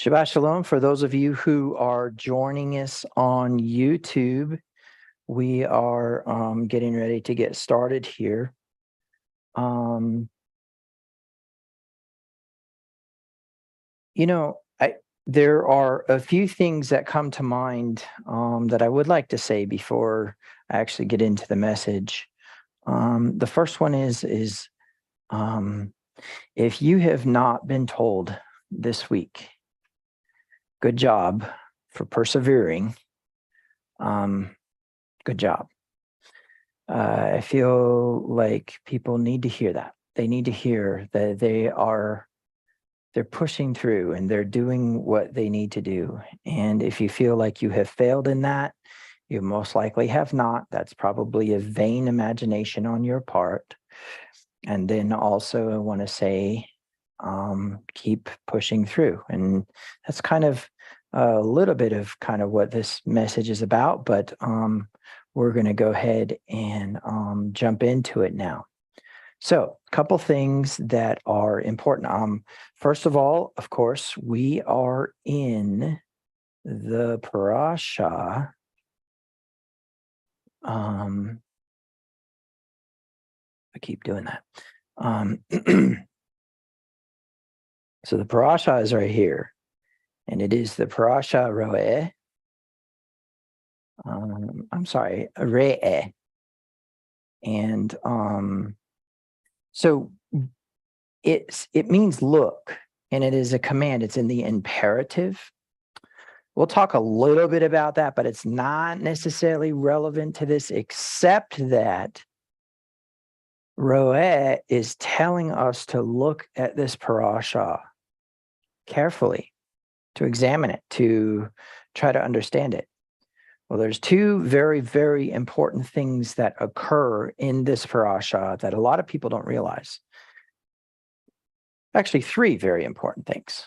Shabbat Shalom. For those of you who are joining us on YouTube, we are getting ready to get started here. There are a few things that come to mind that I would like to say before I actually get into the message. The first one is if you have not been told this week, good job for persevering. Good job. I feel like people need to hear that. They need to hear that they're pushing through and they're doing what they need to do. And if you feel like you have failed in that, you most likely have not. That's probably a vain imagination on your part. And then also I want to say, keep pushing through. And that's kind of a little bit of kind of what this message is about, but we're going to go ahead and jump into it now. So a couple things that are important. First of all, of course, we are in the parasha. I keep doing that. So the parasha is right here, and it is the parasha Ro'eh. Re'eh. And so it means look, and it is a command. It's in the imperative. We'll talk a little bit about that, but it's not necessarily relevant to this, except that Ro'eh is telling us to look at this parasha carefully, to examine it, to try to understand it. Well, there's two very, very important things that occur in this parasha that a lot of people don't realize. Actually, three very important things.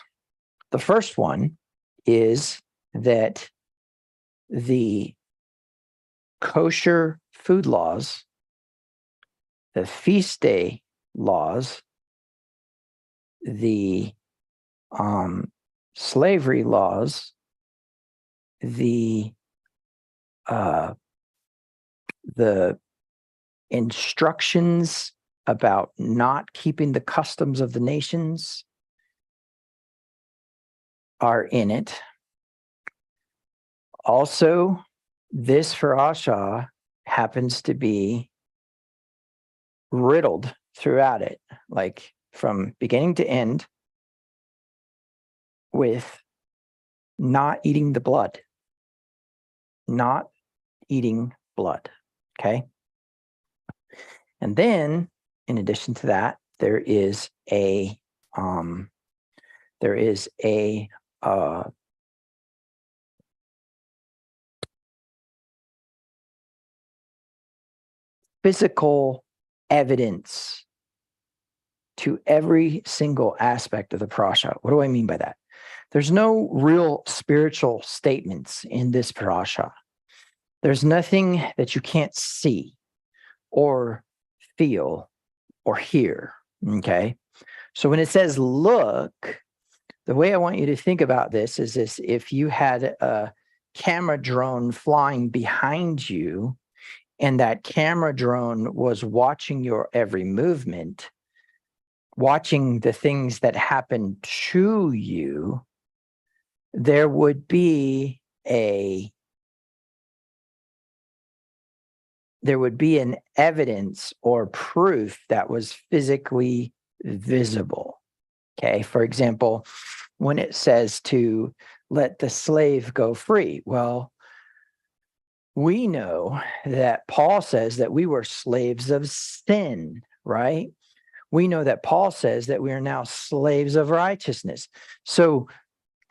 The first one is that the kosher food laws, the feast day laws, the slavery laws, the instructions about not keeping the customs of the nations are in it. Also, this parasha happens to be riddled throughout it, like from beginning to end, with not eating the blood. Not eating blood. Okay. And then, in addition to that, there is a physical evidence to every single aspect of the parasha. What do I mean by that? There's no real spiritual statements in this parasha. There's nothing that you can't see or feel or hear, okay? So when it says look, the way I want you to think about this is this: if you had a camera drone flying behind you and that camera drone was watching your every movement, watching the things that happen to you, there would be an evidence or proof that was physically visible. Okay. For example, when it says to let the slave go free, well, we know that Paul says that we were slaves of sin, right? We know that Paul says that we are now slaves of righteousness. So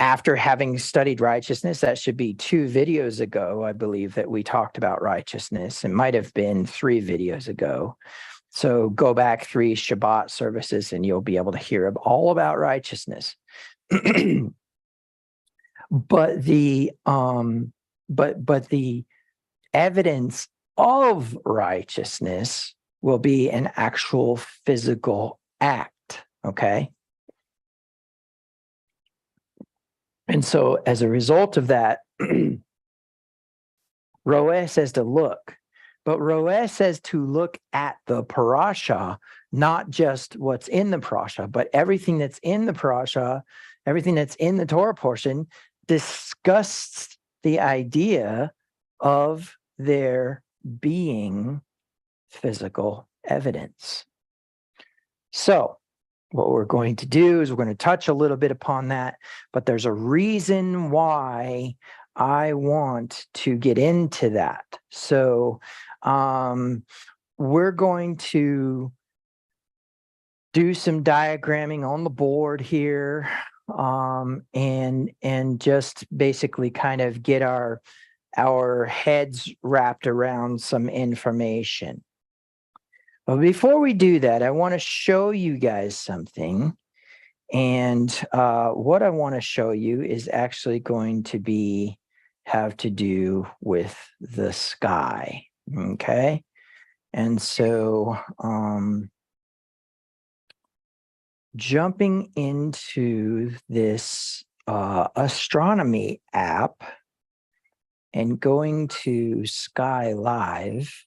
after having studied righteousness, that should be 2 videos ago, I believe, that we talked about righteousness. It might have been 3 videos ago. So go back 3 Shabbat services and you'll be able to hear all about righteousness. But the evidence of righteousness will be an actual physical act, okay? And so as a result of that, Roeh says to look, but Roeh says to look at the parasha, not just what's in the parasha, but everything that's in the parasha, everything that's in the Torah portion, discusses the idea of there being physical evidence. So what we're going to do is we're going to touch a little bit upon that, but there's a reason why I want to get into that. So we're going to do some diagramming on the board here, and just basically kind of get our heads wrapped around some information. But before we do that, I want to show you guys something. And what I want to show you is actually going to have to do with the sky. Okay. And so jumping into this astronomy app and going to Sky Live,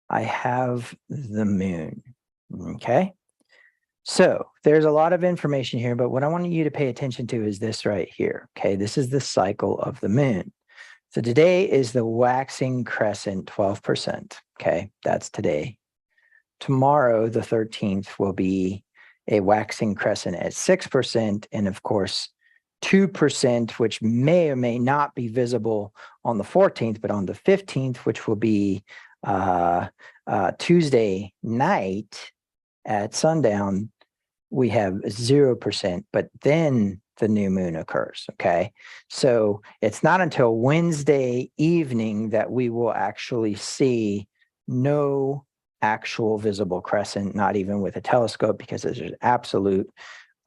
I have the moon. Okay. So there's a lot of information here, but what I want you to pay attention to is this right here. Okay. This is the cycle of the moon. So today is the waxing crescent, 12%. Okay. That's today. Tomorrow, the 13th, will be a waxing crescent at 6%. And of course, 2%, which may or may not be visible on the 14th, but on the 15th, which will be Tuesday night at sundown, we have 0%, but then the new moon occurs. Okay. So it's not until Wednesday evening that we will actually see no actual visible crescent, not even with a telescope, because there's an absolute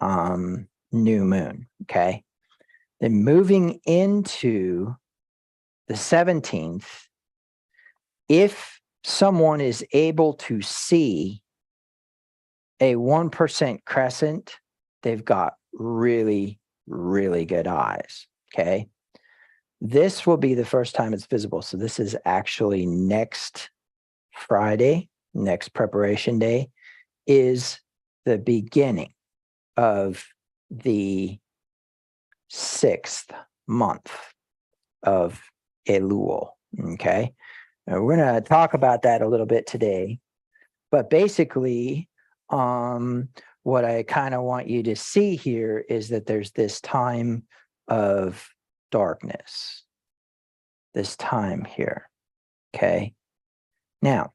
new moon. Okay. Then moving into the 17th, if someone is able to see a 1% crescent, they've got really, really good eyes. Okay. This will be the first time it's visible. So this is actually next Friday, next preparation day, is the beginning of the 6th month of Elul. Okay. Now we're going to talk about that a little bit today, but basically, what I kind of want you to see here is that there's this time of darkness, this time here. Okay. Now,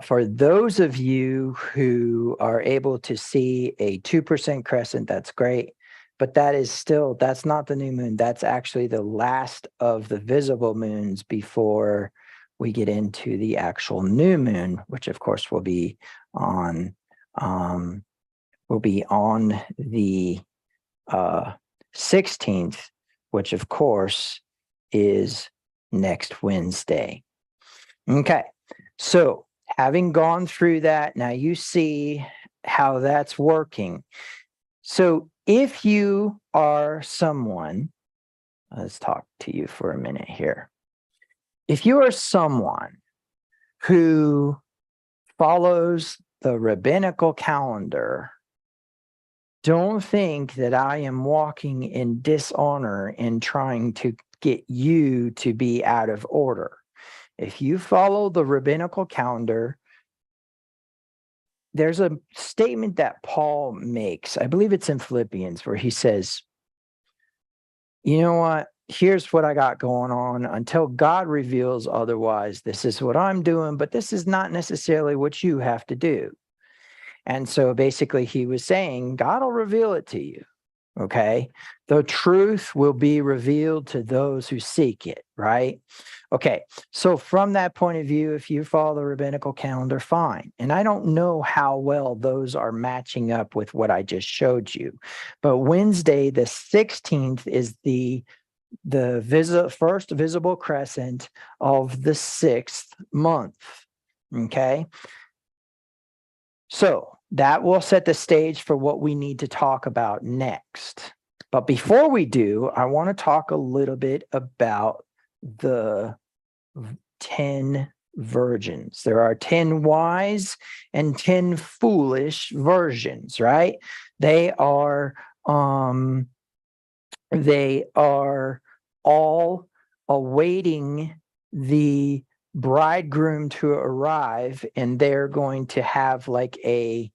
for those of you who are able to see a 2% crescent, that's great. But that's not the new moon. That's actually the last of the visible moons before we get into the actual new moon, which of course will be on the 16th, which of course is next Wednesday. Okay, so having gone through that, now you see how that's working. So if you are someone, let's talk to you for a minute here. If you are someone who follows the rabbinical calendar, don't think that I am walking in dishonor and trying to get you to be out of order. If you follow the rabbinical calendar, there's a statement that Paul makes. I believe it's in Philippians, where he says, you know what? Here's what I got going on. Until God reveals otherwise, this is what I'm doing, but this is not necessarily what you have to do. And so basically he was saying, God will reveal it to you. Okay. The truth will be revealed to those who seek it, right? Okay. So from that point of view, if you follow the rabbinical calendar, fine. And I don't know how well those are matching up with what I just showed you. But Wednesday, the 16th, is the first visible crescent of the 6th month. Okay. So that will set the stage for what we need to talk about next. But before we do, I want to talk a little bit about the 10 virgins. There are 10 wise and 10 foolish virgins, right? They are all awaiting the bridegroom to arrive, and they're going to have like a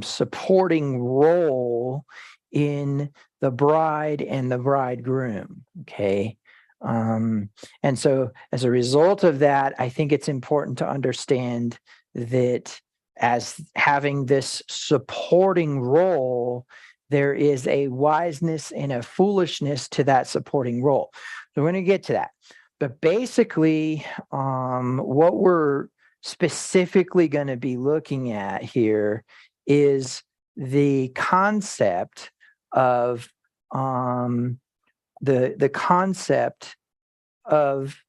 supporting role in the bride and the bridegroom. Okay. And so as a result of that, I think it's important to understand that as having this supporting role, there is a wiseness and a foolishness to that supporting role. So we're going to get to that. But basically, what we're specifically going to be looking at here is the concept of the concept of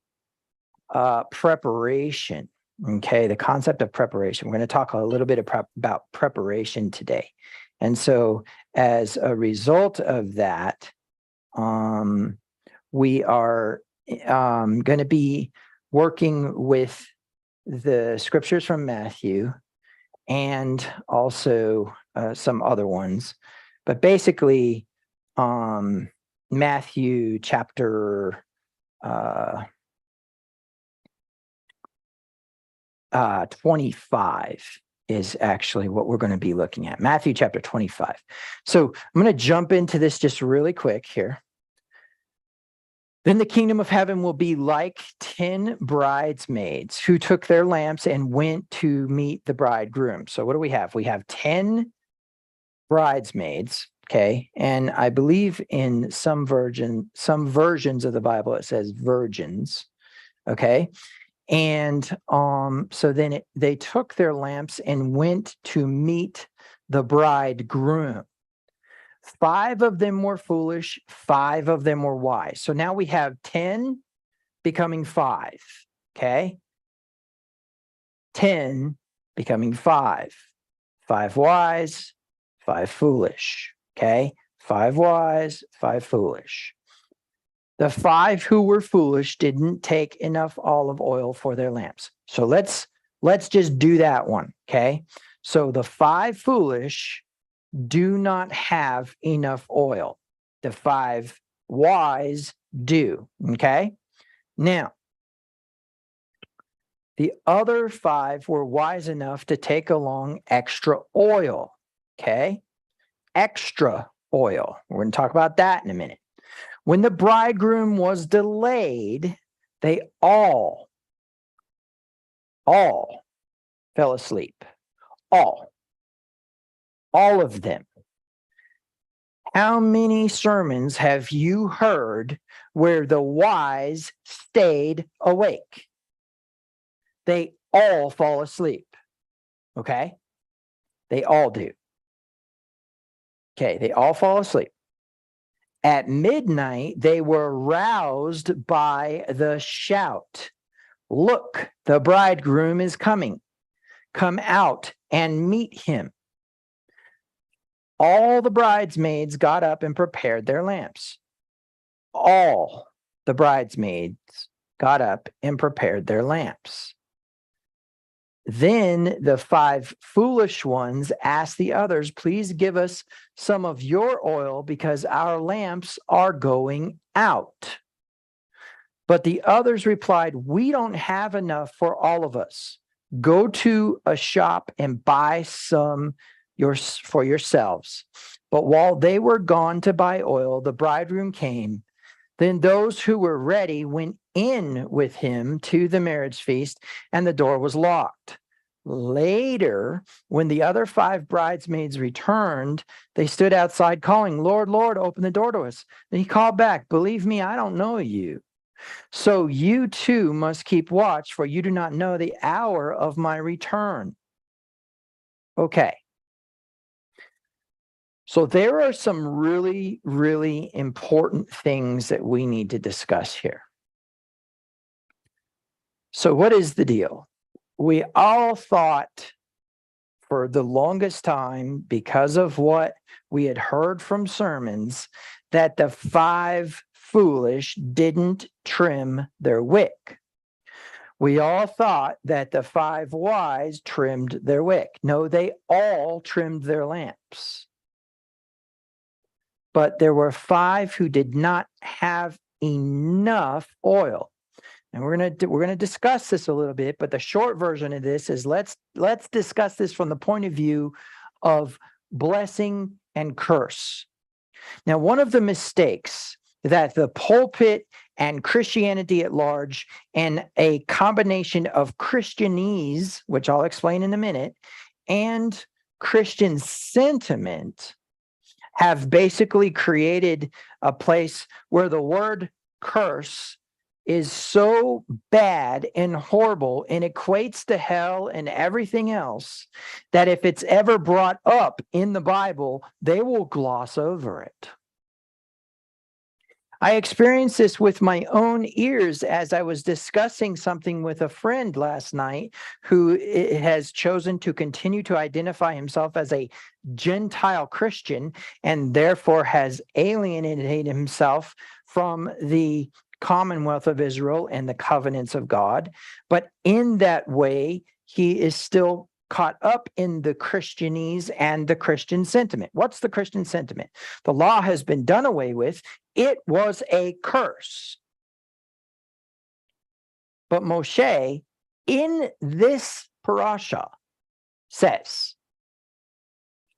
preparation. Okay, the concept of preparation. We're going to talk a little bit about preparation today. And so as a result of that, we are going to be working with the scriptures from Matthew and also some other ones. But basically, Matthew chapter 25 is actually what we're going to be looking at. Matthew chapter 25. So I'm going to jump into this just really quick here. Then the kingdom of heaven will be like 10 bridesmaids who took their lamps and went to meet the bridegroom. So what do we have? We have 10 bridesmaids. Okay. And I believe in some versions of the Bible, it says virgins. Okay. And so then they took their lamps and went to meet the bridegroom. 5 of them were foolish, 5 of them were wise. So now we have 10 becoming 5. Okay. 10 becoming 5. 5 wise, 5 foolish. Okay. 5 wise, 5 foolish. The 5 who were foolish didn't take enough olive oil for their lamps. So let's just do that one. Okay. So the 5 foolish do not have enough oil. The 5 wise do. Okay. Now, the other 5 were wise enough to take along extra oil. Okay. Extra oil. We're going to talk about that in a minute. When the bridegroom was delayed, they all fell asleep. All of them. How many sermons have you heard where the wise stayed awake? They all fall asleep. Okay? They all do. Okay, they all fall asleep. At midnight, they were roused by the shout, "Look, the bridegroom is coming. Come out and meet him." All the bridesmaids got up and prepared their lamps. All the bridesmaids got up and prepared their lamps. Then the 5 foolish ones asked the others, "Please give us some of your oil because our lamps are going out." But the others replied, "We don't have enough for all of us. Go to a shop and buy some for yourselves." But while they were gone to buy oil, the bridegroom came. Then those who were ready went in with him to the marriage feast, and the door was locked. Later, when the other 5 bridesmaids returned, they stood outside calling, "Lord, Lord, open the door to us." And he called back, "Believe me, I don't know you. So you too must keep watch, for you do not know the hour of my return." Okay. So there are some really, really important things that we need to discuss here. So what is the deal? We all thought for the longest time, because of what we had heard from sermons, that the 5 foolish didn't trim their wick. We all thought that the 5 wise trimmed their wick. No, they all trimmed their lamps. But there were 5 who did not have enough oil. And we're gonna discuss this a little bit, but the short version of this is let's discuss this from the point of view of blessing and curse. Now, one of the mistakes that the pulpit and Christianity at large and a combination of Christianese, which I'll explain in a minute, and Christian sentiment have basically created a place where the word curse is so bad and horrible and equates to hell and everything else that if it's ever brought up in the Bible, they will gloss over it. I experienced this with my own ears as I was discussing something with a friend last night who has chosen to continue to identify himself as a Gentile Christian and therefore has alienated himself from the Commonwealth of Israel and the covenants of God. But in that way, he is still caught up in the Christianese and the Christian sentiment. What's the Christian sentiment? The law has been done away with. It was a curse. But Moshe, in this parasha, says,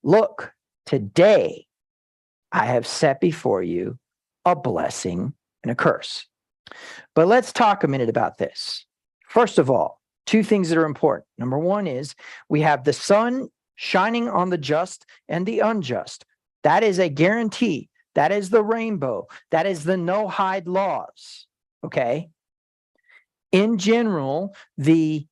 look, today I have set before you a blessing and a curse. But let's talk a minute about this. First of all, 2 things that are important. Number 1 is we have the sun shining on the just and the unjust. That is a guarantee. That is the rainbow. That is the no-hide laws. Okay? In general, the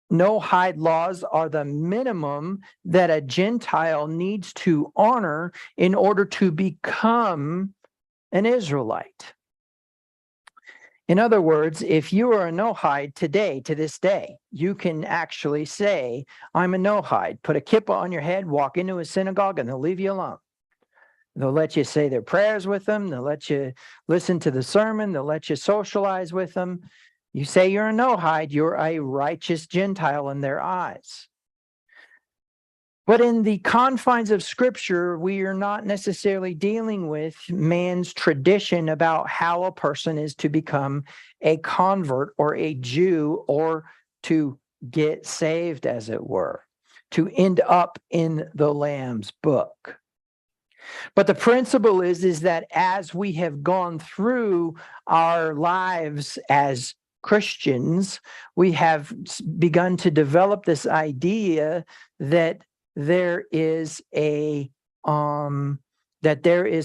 no-hide laws are the minimum that a Gentile needs to honor in order to become an Israelite. In other words, if you are a no-hide today, to this day, you can actually say, I'm a no-hide. Put a kippah on your head, walk into a synagogue, and they'll leave you alone. They'll let you say their prayers with them. They'll let you listen to the sermon. They'll let you socialize with them. You say you're a no-hide, you're a righteous Gentile in their eyes. But in the confines of Scripture, we are not necessarily dealing with man's tradition about how a person is to become a convert or a Jew or to get saved, as it were, to end up in the Lamb's book. But the principle is that as we have gone through our lives as Christians, we have begun to develop this idea that there is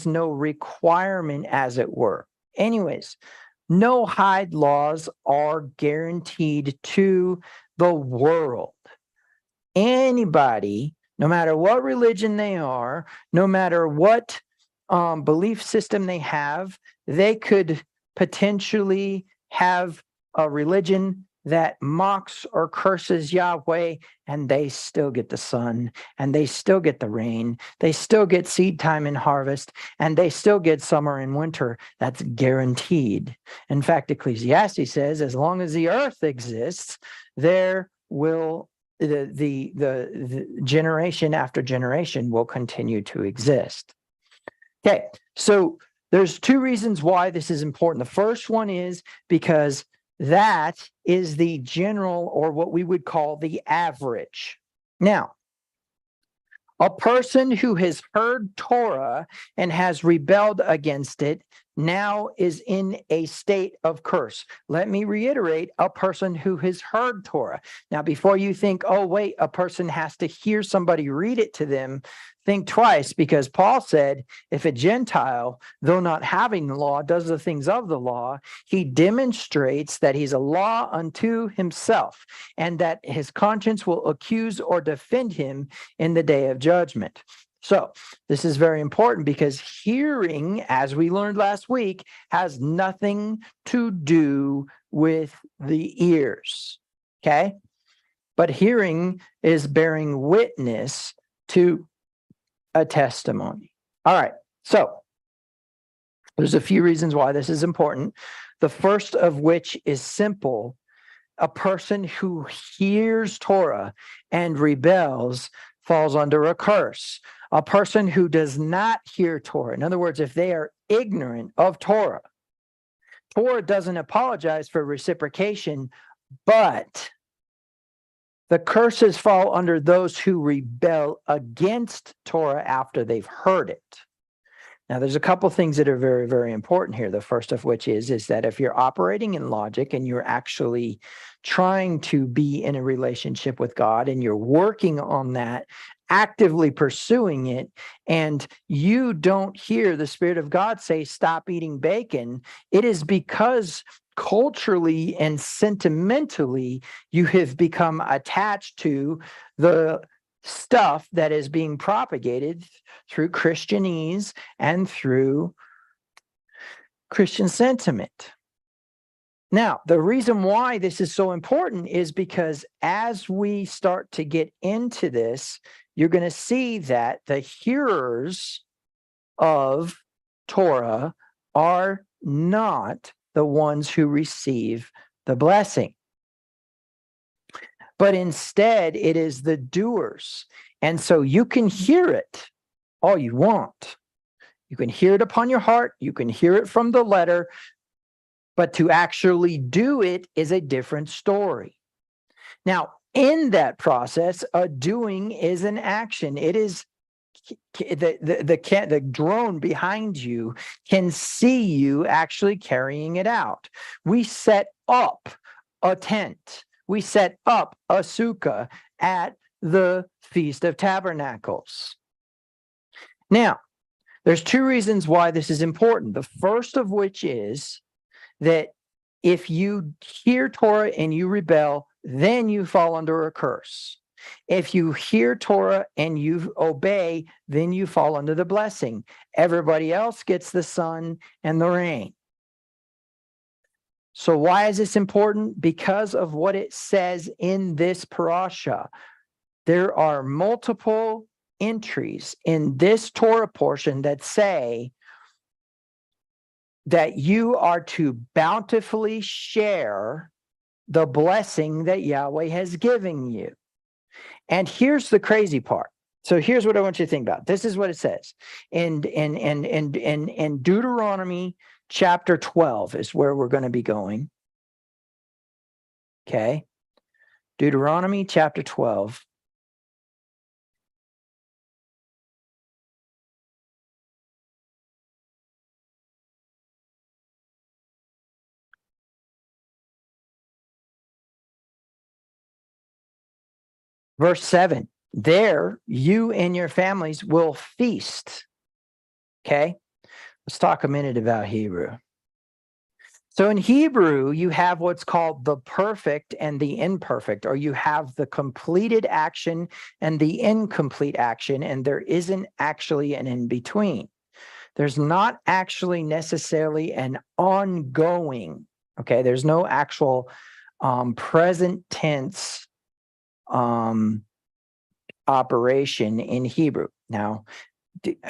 no requirement, as it were. Anyways, no-hide laws are guaranteed to the world. Anybody, no matter what religion they are, no matter what belief system they have, they could potentially have a religion that mocks or curses Yahweh, and they still get the sun, and they still get the rain, they still get seed time and harvest, and they still get summer and winter. That's guaranteed. In fact, Ecclesiastes says, as long as the earth exists, there will the generation after generation will continue to exist. Okay, so there's 2 reasons why this is important. The first one is because that is the general, or what we would call the average. Now, a person who has heard Torah and has rebelled against it now is in a state of curse. Let me reiterate, a person who has heard Torah. Now, before you think, oh, wait, a person has to hear somebody read it to them, think twice, because Paul said, if a Gentile, though not having the law, does the things of the law, he demonstrates that he's a law unto himself, and that his conscience will accuse or defend him in the day of judgment. So this is very important, because hearing, as we learned last week, has nothing to do with the ears. Okay? but hearing is bearing witness to a testimony. All right, so there's a few reasons why this is important. The first of which is simple. A person who hears Torah and rebels falls under a curse. A person who does not hear Torah, in other words, if they are ignorant of Torah, Torah doesn't apologize for reciprocation, but the curses fall under those who rebel against Torah after they've heard it. Now, there's a couple things that are very, very important here. The first of which is that if you're operating in logic and you're actually trying to be in a relationship with God and you're working on that, actively pursuing it, and you don't hear the Spirit of God say, stop eating bacon, it is because culturally and sentimentally you have become attached to the stuff that is being propagated through Christianese and through Christian sentiment. Now, the reason why this is so important is because as we start to get into this, you're going to see that the hearers of Torah are not the ones who receive the blessing, but instead it is the doers. And so you can hear it all you want. You can hear it upon your heart. You can hear it from the letter, but to actually do it is a different story. Now, in that process, a doing is an action. It is the drone behind you can see you actually carrying it out. We set up a tent. We set up a sukkah at the Feast of Tabernacles. Now, there's two reasons why this is important. The first of which is that if you hear Torah and you rebel, then you fall under a curse. If you hear Torah and you obey, then you fall under the blessing. Everybody else gets the sun and the rain. So why is this important? Because of what it says in this parasha. There are multiple entries in this Torah portion that say that you are to bountifully share the blessing that Yahweh has given you. And here's the crazy part. So here's what I want you to think about. This is what it says. In Deuteronomy chapter 12 is where we're going to be going. Okay. Deuteronomy chapter 12. Verse 7, there you and your families will feast. Okay, let's talk a minute about Hebrew. So in Hebrew, you have what's called the perfect and the imperfect, or you have the completed action and the incomplete action, and there isn't actually an in-between. There's not actually necessarily an ongoing, okay, there's no actual present tense operation in Hebrew. Now,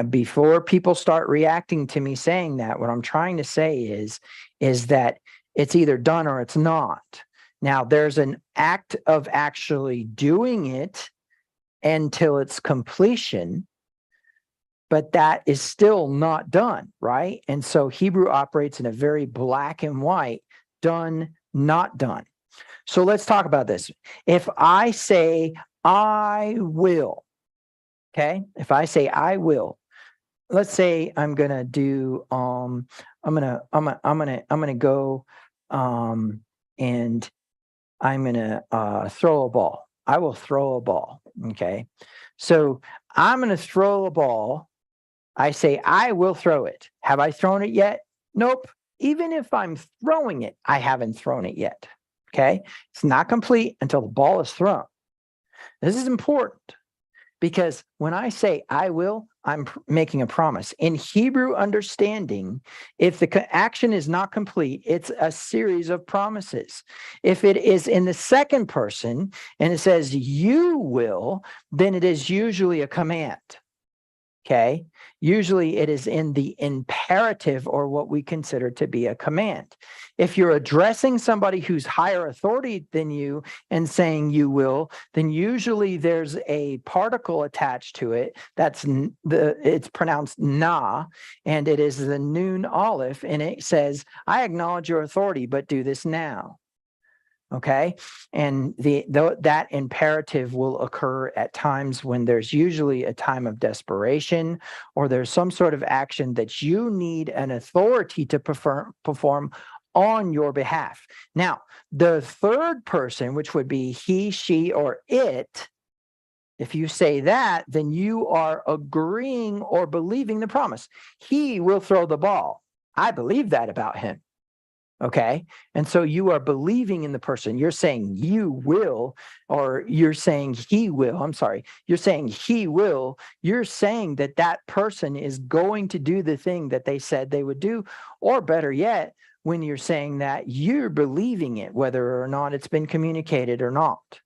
before people start reacting to me saying that, what I'm trying to say is that it's either done or it's not. Now, there's an act of actually doing it until its completion, but that is still not done, right? And so Hebrew operates in a very black and white, done, not done. So let's talk about this. If I say I will, okay? If I say I will, let's say I'm gonna do I'm gonna go and I'm gonna throw a ball. I will throw a ball. Okay. So I'm gonna throw a ball. I say I will throw it. Have I thrown it yet? Nope. Even if I'm throwing it, I haven't thrown it yet. Okay. It's not complete until the ball is thrown. This is important because when I say I will, I'm making a promise. In Hebrew understanding, if the action is not complete, it's a series of promises. If it is in the second person and it says you will, then it is usually a command. Okay. Usually it is in the imperative or what we consider to be a command. If you're addressing somebody who's higher authority than you and saying you will, then usually there's a particle attached to it. It's pronounced na, and it is the noon aleph, and it says, I acknowledge your authority, but do this now. Okay. And that imperative will occur at times when there's usually a time of desperation, or there's some sort of action that you need an authority to perform on your behalf. Now, the third person, which would be he, she, or it, if you say that, then you are agreeing or believing the promise. He will throw the ball. I believe that about him. Okay. And so you are believing in the person. You're saying you will, or you're saying he will. I'm sorry. You're saying he will. You're saying that that person is going to do the thing that they said they would do. Or better yet, when you're saying that, you're believing it, whether or not it's been communicated or not.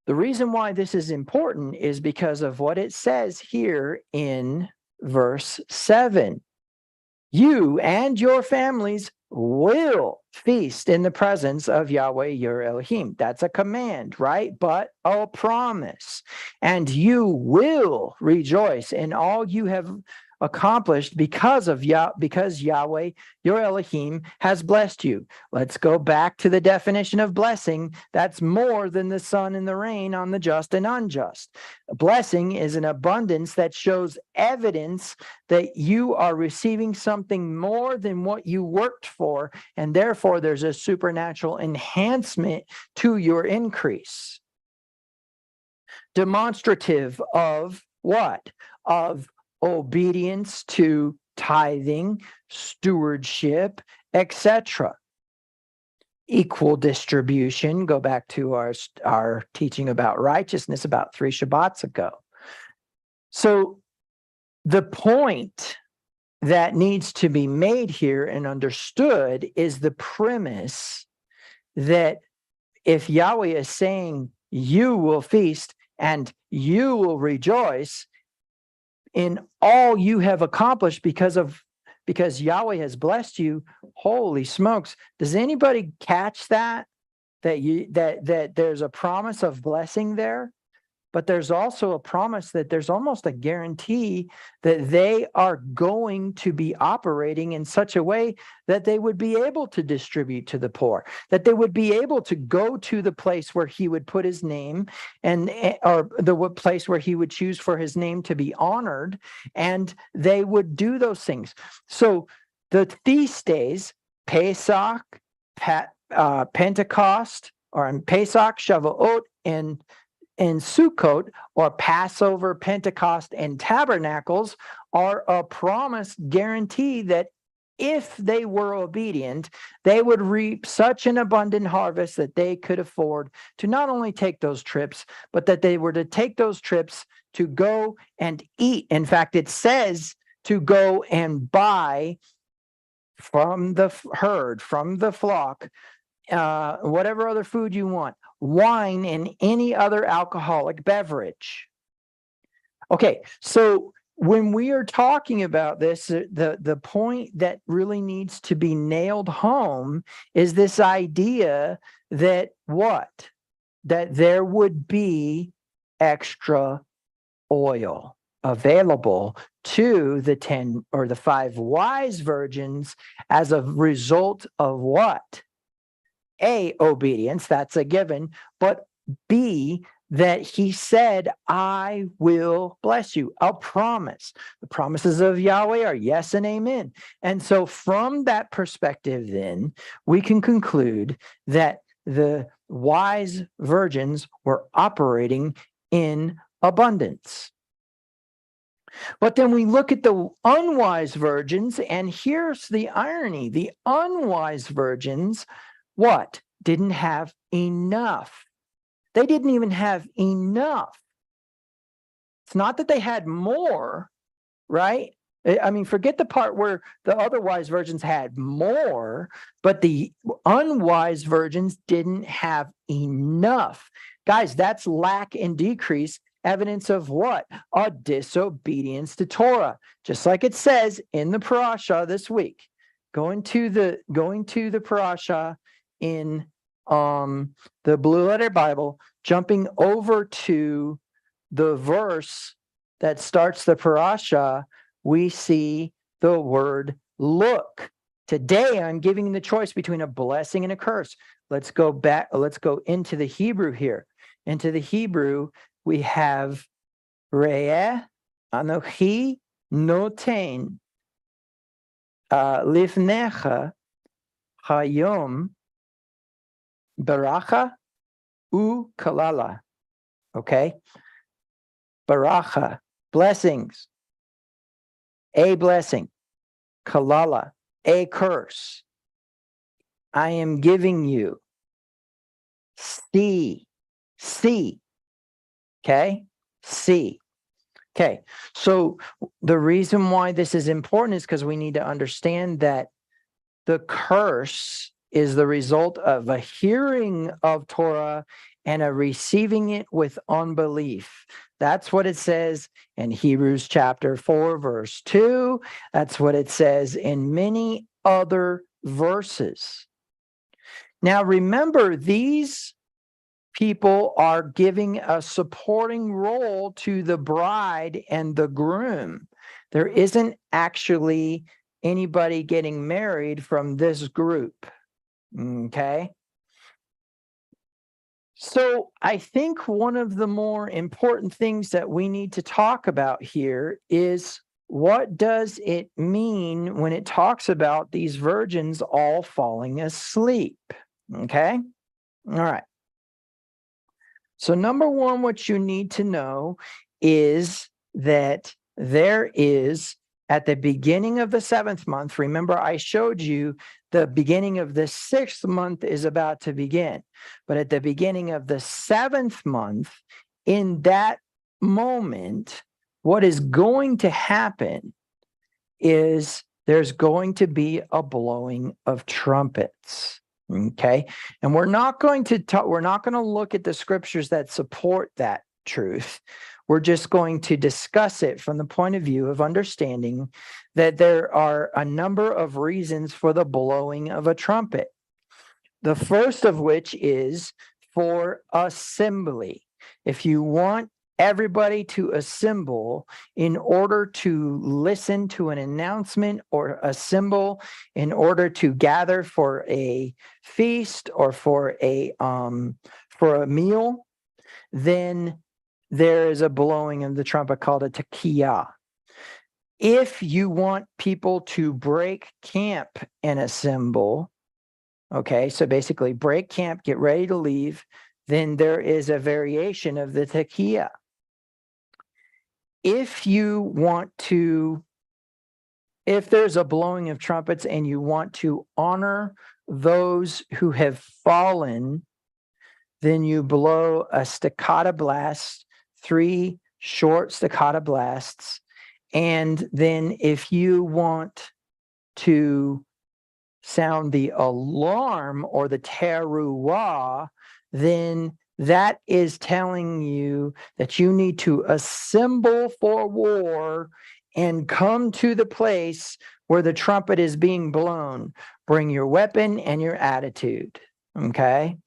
The reason why this is important is because of what it says here in verse 7. You and your families will feast in the presence of Yahweh your Elohim. That's a command, right? But a promise. And you will rejoice in all you have accomplished because Yahweh your Elohim has blessed you. Let's go back to the definition of blessing. That's more than the sun and the rain on the just and unjust. A blessing is an abundance that shows evidence that you are receiving something more than what you worked for, and therefore there's a supernatural enhancement to your increase. Demonstrative of what? Of obedience to tithing, stewardship, etc. Equal distribution. Go back to our teaching about righteousness about 3 Shabbats ago. So the point that needs to be made here and understood is the premise that if Yahweh is saying you will feast and you will rejoice in all you have accomplished because Yahweh has blessed you, holy smokes. Does anybody catch that there's a promise of blessing there? But there's also a promise that there's almost a guarantee that they are going to be operating in such a way that they would be able to distribute to the poor, that they would be able to go to the place where he would put his name or the place where he would choose for his name to be honored, and they would do those things. So the feast days, Pesach, Pentecost, or Pesach, Shavuot, and Sukkot, or Passover, Pentecost, and Tabernacles, are a promise guarantee that if they were obedient, they would reap such an abundant harvest that they could afford to not only take those trips, but that they were to take those trips to go and eat. In fact, it says to go and buy from the herd, from the flock, whatever other food you want, wine and any other alcoholic beverage. Okay, so when we are talking about this, the point that really needs to be nailed home is this idea that what? That there would be extra oil available to the 10 or the 5 wise virgins as a result of what? A, obedience, that's a given, but B, that he said, I will bless you, a promise. The promises of Yahweh are yes and amen. And so from that perspective, then, we can conclude that the wise virgins were operating in abundance. But then we look at the unwise virgins, and here's the irony. The unwise virgins, what? Didn't have enough. They didn't even have enough It's not that they had more, right? I mean, forget the part where the other wise virgins had more, but the unwise virgins didn't have enough. Guys, that's lack and decrease, evidence of what? A disobedience to Torah. Just like it says in the parasha this week. Going to the parasha in the Blue Letter Bible, jumping over to the verse that starts the parasha, we see the word look. Today, I'm giving the choice between a blessing and a curse. Let's go back. Let's go into the Hebrew here. Into the Hebrew, we have Re'eh Anochi Noten Lifnecha Hayom Baracha U Kalala. Okay? Baracha, blessings. A blessing. Kalala, a curse. I am giving you. See. Okay? See. Okay. So the reason why this is important is because we need to understand that the curse is the result of a hearing of Torah and a receiving it with unbelief. That's what it says in Hebrews chapter 4, verse 2. That's what it says in many other verses. Now, remember, these people are giving a supporting role to the bride and the groom. There isn't actually anybody getting married from this group. Okay? So I think one of the more important things that we need to talk about here is, what does it mean when it talks about these virgins all falling asleep? Okay? All right. So number one, what you need to know is that there is, at the beginning of the 7th month, remember I showed you the beginning of the 6th month is about to begin. But at the beginning of the 7th month, in that moment, what is going to happen is there's going to be a blowing of trumpets. Okay. And we're not going to look at the scriptures that support that truth. We're just going to discuss it from the point of view of understanding that there are a number of reasons for the blowing of a trumpet. The first of which is for assembly. If you want everybody to assemble in order to listen to an announcement, or assemble in order to gather for a feast or for a meal, then there is a blowing of the trumpet called a tekiah. If you want people to break camp and assemble, okay, so basically break camp, get ready to leave, then there is a variation of the tekiah. If there's a blowing of trumpets and you want to honor those who have fallen, then you blow a staccato blast, 3 short staccato blasts. And then if you want to sound the alarm or the teruah, then that is telling you that you need to assemble for war and come to the place where the trumpet is being blown. Bring your weapon and your attitude. Okay?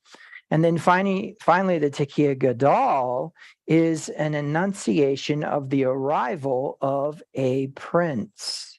And then finally, the Tekiah Gadol is an annunciation of the arrival of a prince.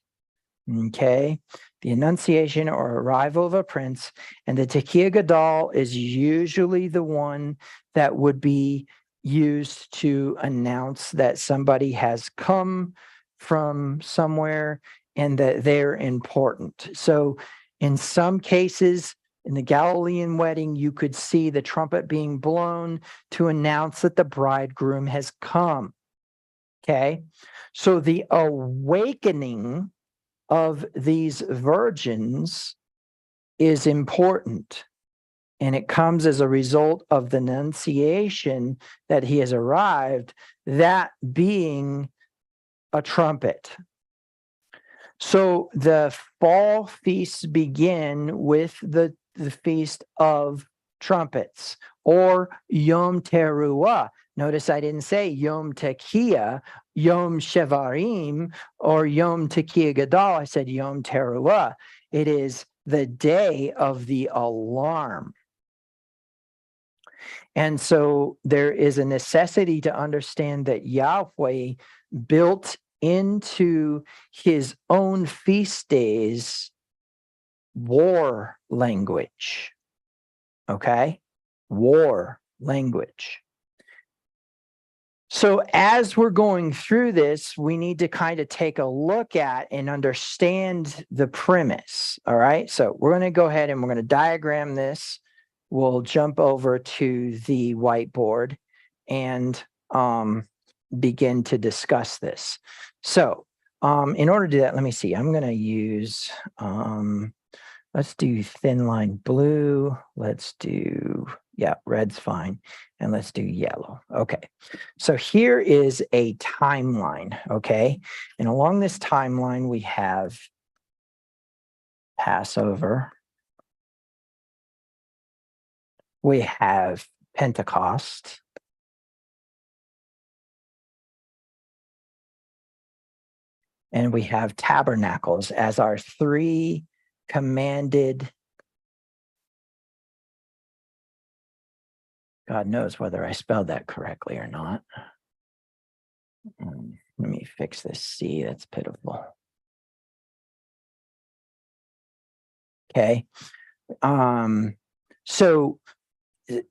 Okay? The annunciation or arrival of a prince. And the Tekiah Gadol is usually the one that would be used to announce that somebody has come from somewhere and that they're important. So in some cases, in the Galilean wedding, you could see the trumpet being blown to announce that the bridegroom has come. Okay? So the awakening of these virgins is important. And it comes as a result of the Annunciation that he has arrived, that being a trumpet. So the fall feasts begin with the Feast of Trumpets, or Yom Teruah. Notice I didn't say Yom Tekiah, Yom Shevarim, or Yom Tekiah Gadol. I said Yom Teruah. It is the day of the alarm. And so there is a necessity to understand that Yahweh built into his own feast days war language. Okay? War language. So as we're going through this, we need to kind of take a look at and understand the premise. All right? So we're going to go ahead and we're going to diagram this. We'll jump over to the whiteboard and begin to discuss this. So in order to do that, let me see. I'm going to use, let's do thin line blue. Let's do, yeah, red's fine. And let's do yellow. Okay. So here is a timeline. Okay. And along this timeline, we have Passover. We have Pentecost. And we have tabernacles as our three commanded. God knows whether I spelled that correctly or not. Let me fix this C, that's pitiful. Okay. So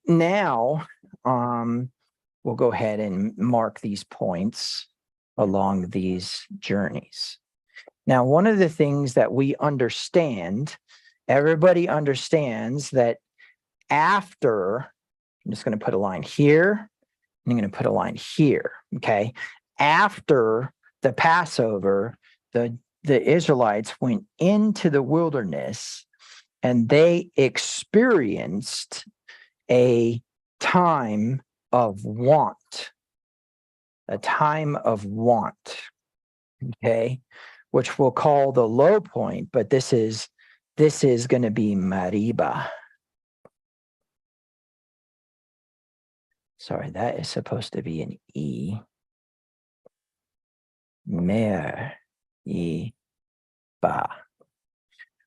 now we'll go ahead and mark these points along these journeys. Now, one of the things that we understand, everybody understands that after, I'm just going to put a line here, and I'm going to put a line here, okay? After the Passover, the Israelites went into the wilderness and they experienced a time of want, okay, which we'll call the low point, but this is going to be Mariba. Sorry, that is supposed to be an E. Mer-I-Ba.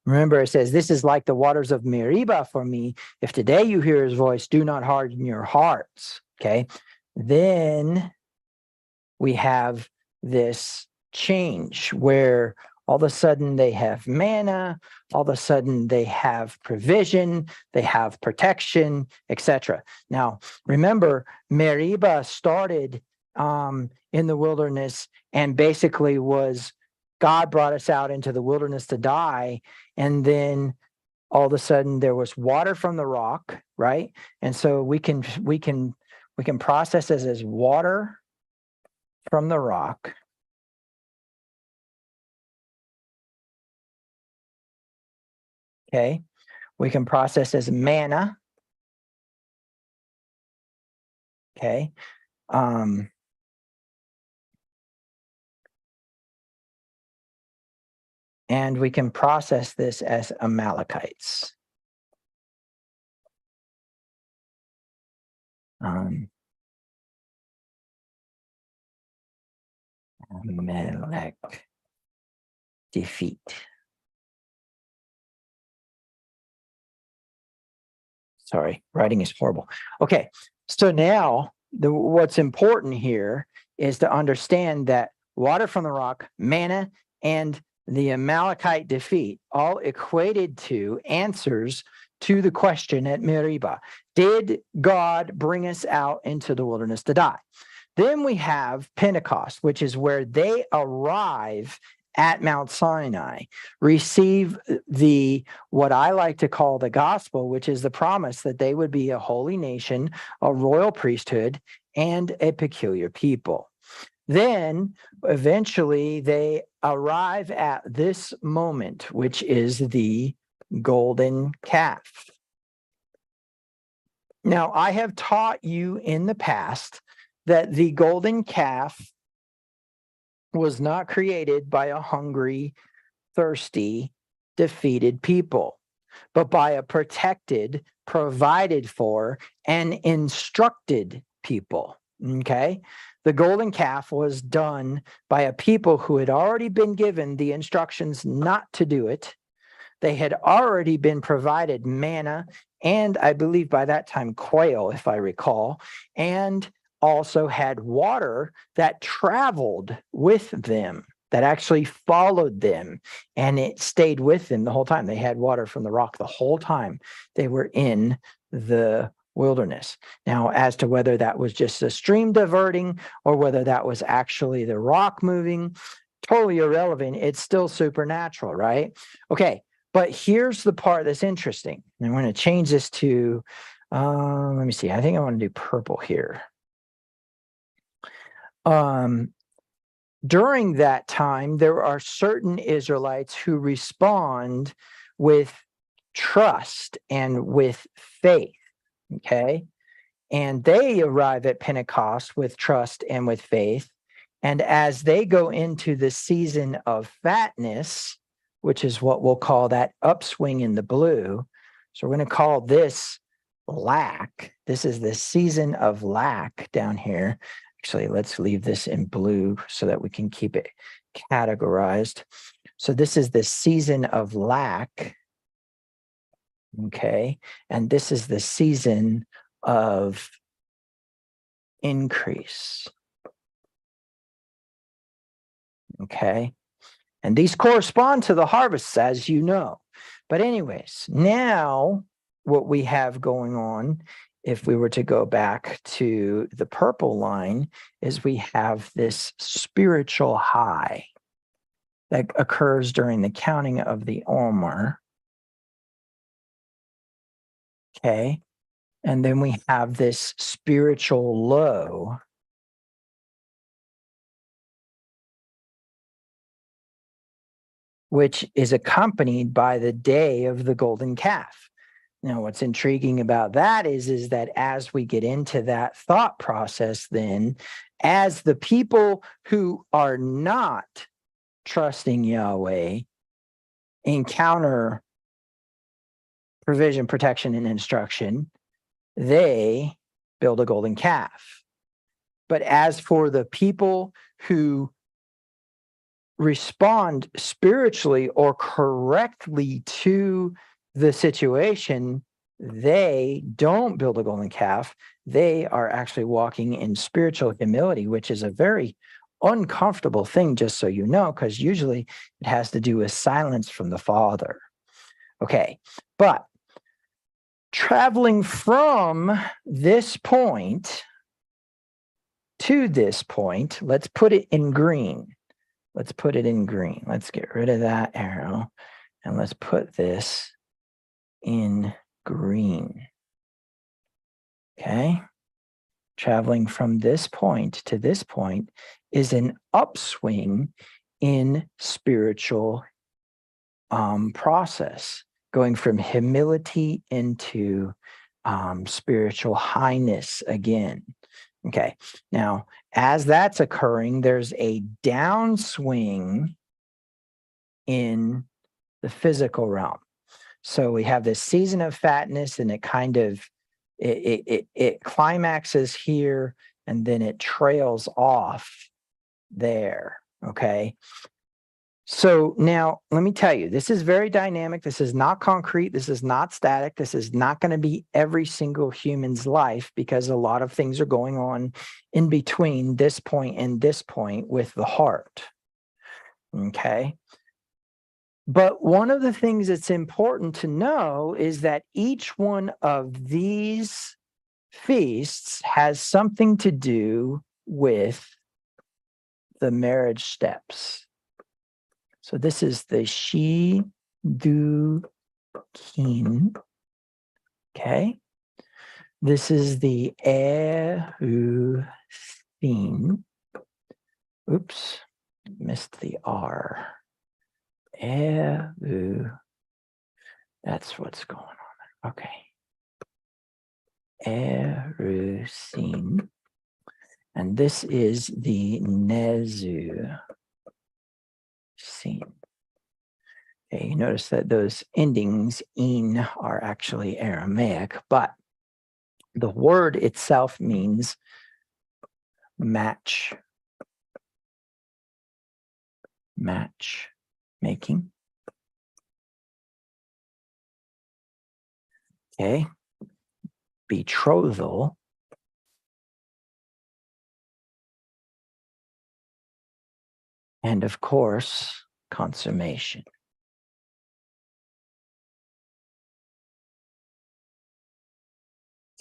Remember, it says, this is like the waters of Meribah for me. If today you hear his voice, do not harden your hearts. Okay. Then we have this change where all of a sudden they have manna, all of a sudden they have provision, they have protection, etc. Now, remember, Meribah started in the wilderness and basically was, God brought us out into the wilderness to die. And then all of a sudden there was water from the rock, right? And so we can process this as water from the rock. Okay. We can process as manna. Okay. And we can process this as Amalekites. Amalek defeat. Sorry, writing is horrible. Okay, so now what's important here is to understand that water from the rock, manna, and the Amalekite defeat all equated to answers to the question at Meribah. Did God bring us out into the wilderness to die? Then we have Pentecost, which is where they arrive at Mount Sinai, receive what I like to call the gospel, which is the promise that they would be a holy nation, a royal priesthood, and a peculiar people. Then eventually they arrive at this moment, which is the golden calf. Now, I have taught you in the past that the golden calf was not created by a hungry, thirsty, defeated people, but by a protected, provided for, and instructed people. Okay. The golden calf was done by a people who had already been given the instructions not to do it. They had already been provided manna, and I believe by that time quail, if I recall, and also had water that traveled with them, that actually followed them, and it stayed with them the whole time. They had water from the rock the whole time they were in the wilderness. Now, as to whether that was just a stream diverting or whether that was actually the rock moving, totally irrelevant. It's still supernatural, right? Okay. But here's the part that's interesting. I'm going to change this to, let me see. I think I want to do purple here. During that time, there are certain Israelites who respond with trust and with faith. Okay. And they arrive at Pentecost with trust and with faith. And as they go into the season of fatness, which is what we'll call that upswing in the blue. So we're going to call this lack. This is the season of lack down here. Actually, let's leave this in blue so that we can keep it categorized. So this is the season of lack. Okay. And this is the season of increase. Okay. And these correspond to the harvests, as you know. But anyways, now what we have going on, if we were to go back to the purple line, is we have this spiritual high that occurs during the counting of the Omer. Okay. And then we have this spiritual low which is accompanied by the day of the golden calf. Now, what's intriguing about that is that as we get into that thought process, then as the people who are not trusting Yahweh encounter provision, protection, and instruction, they build a golden calf. But as for the people who respond spiritually or correctly to the situation, they don't build a golden calf. They are actually walking in spiritual humility, which is a very uncomfortable thing, just so you know, because usually it has to do with silence from the Father. Okay, but traveling from this point to this point, let's put it in green. Let's put it in green. Let's get rid of that arrow and let's put this in green. Okay. Traveling from this point to this point is an upswing in spiritual process, going from humility into spiritual highness again. Okay. Now, as that's occurring, there's a downswing in the physical realm. So we have this season of fatness, and it kind of it climaxes here, and then it trails off there. Okay. So now let me tell you, this is very dynamic. This is not concrete. This is not static. This is not going to be every single human's life, because a lot of things are going on in between this point and this point with the heart. Okay. But one of the things that's important to know is that each one of these feasts has something to do with the marriage steps. So this is the Shidduchin. Okay. This is the Eruvin. Oops, missed the R. That's what's going on. Okay. erusin. And this is the nezu scene. Okay, you notice that those endings in are actually Aramaic, but the word itself means match making. Okay, betrothal. And of course, consummation.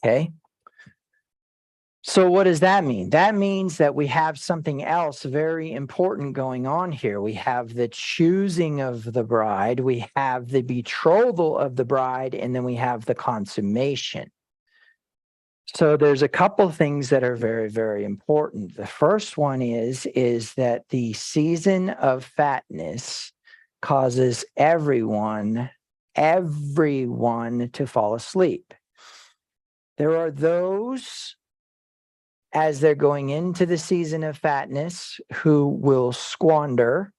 Okay. So what does that mean? That means that we have something else very important going on here. We have the choosing of the bride, we have the betrothal of the bride, and then we have the consummation. So there's a couple things that are very, very important. The first one is that the season of fatness causes everyone to fall asleep. There are those, as they're going into the season of fatness, who will squander,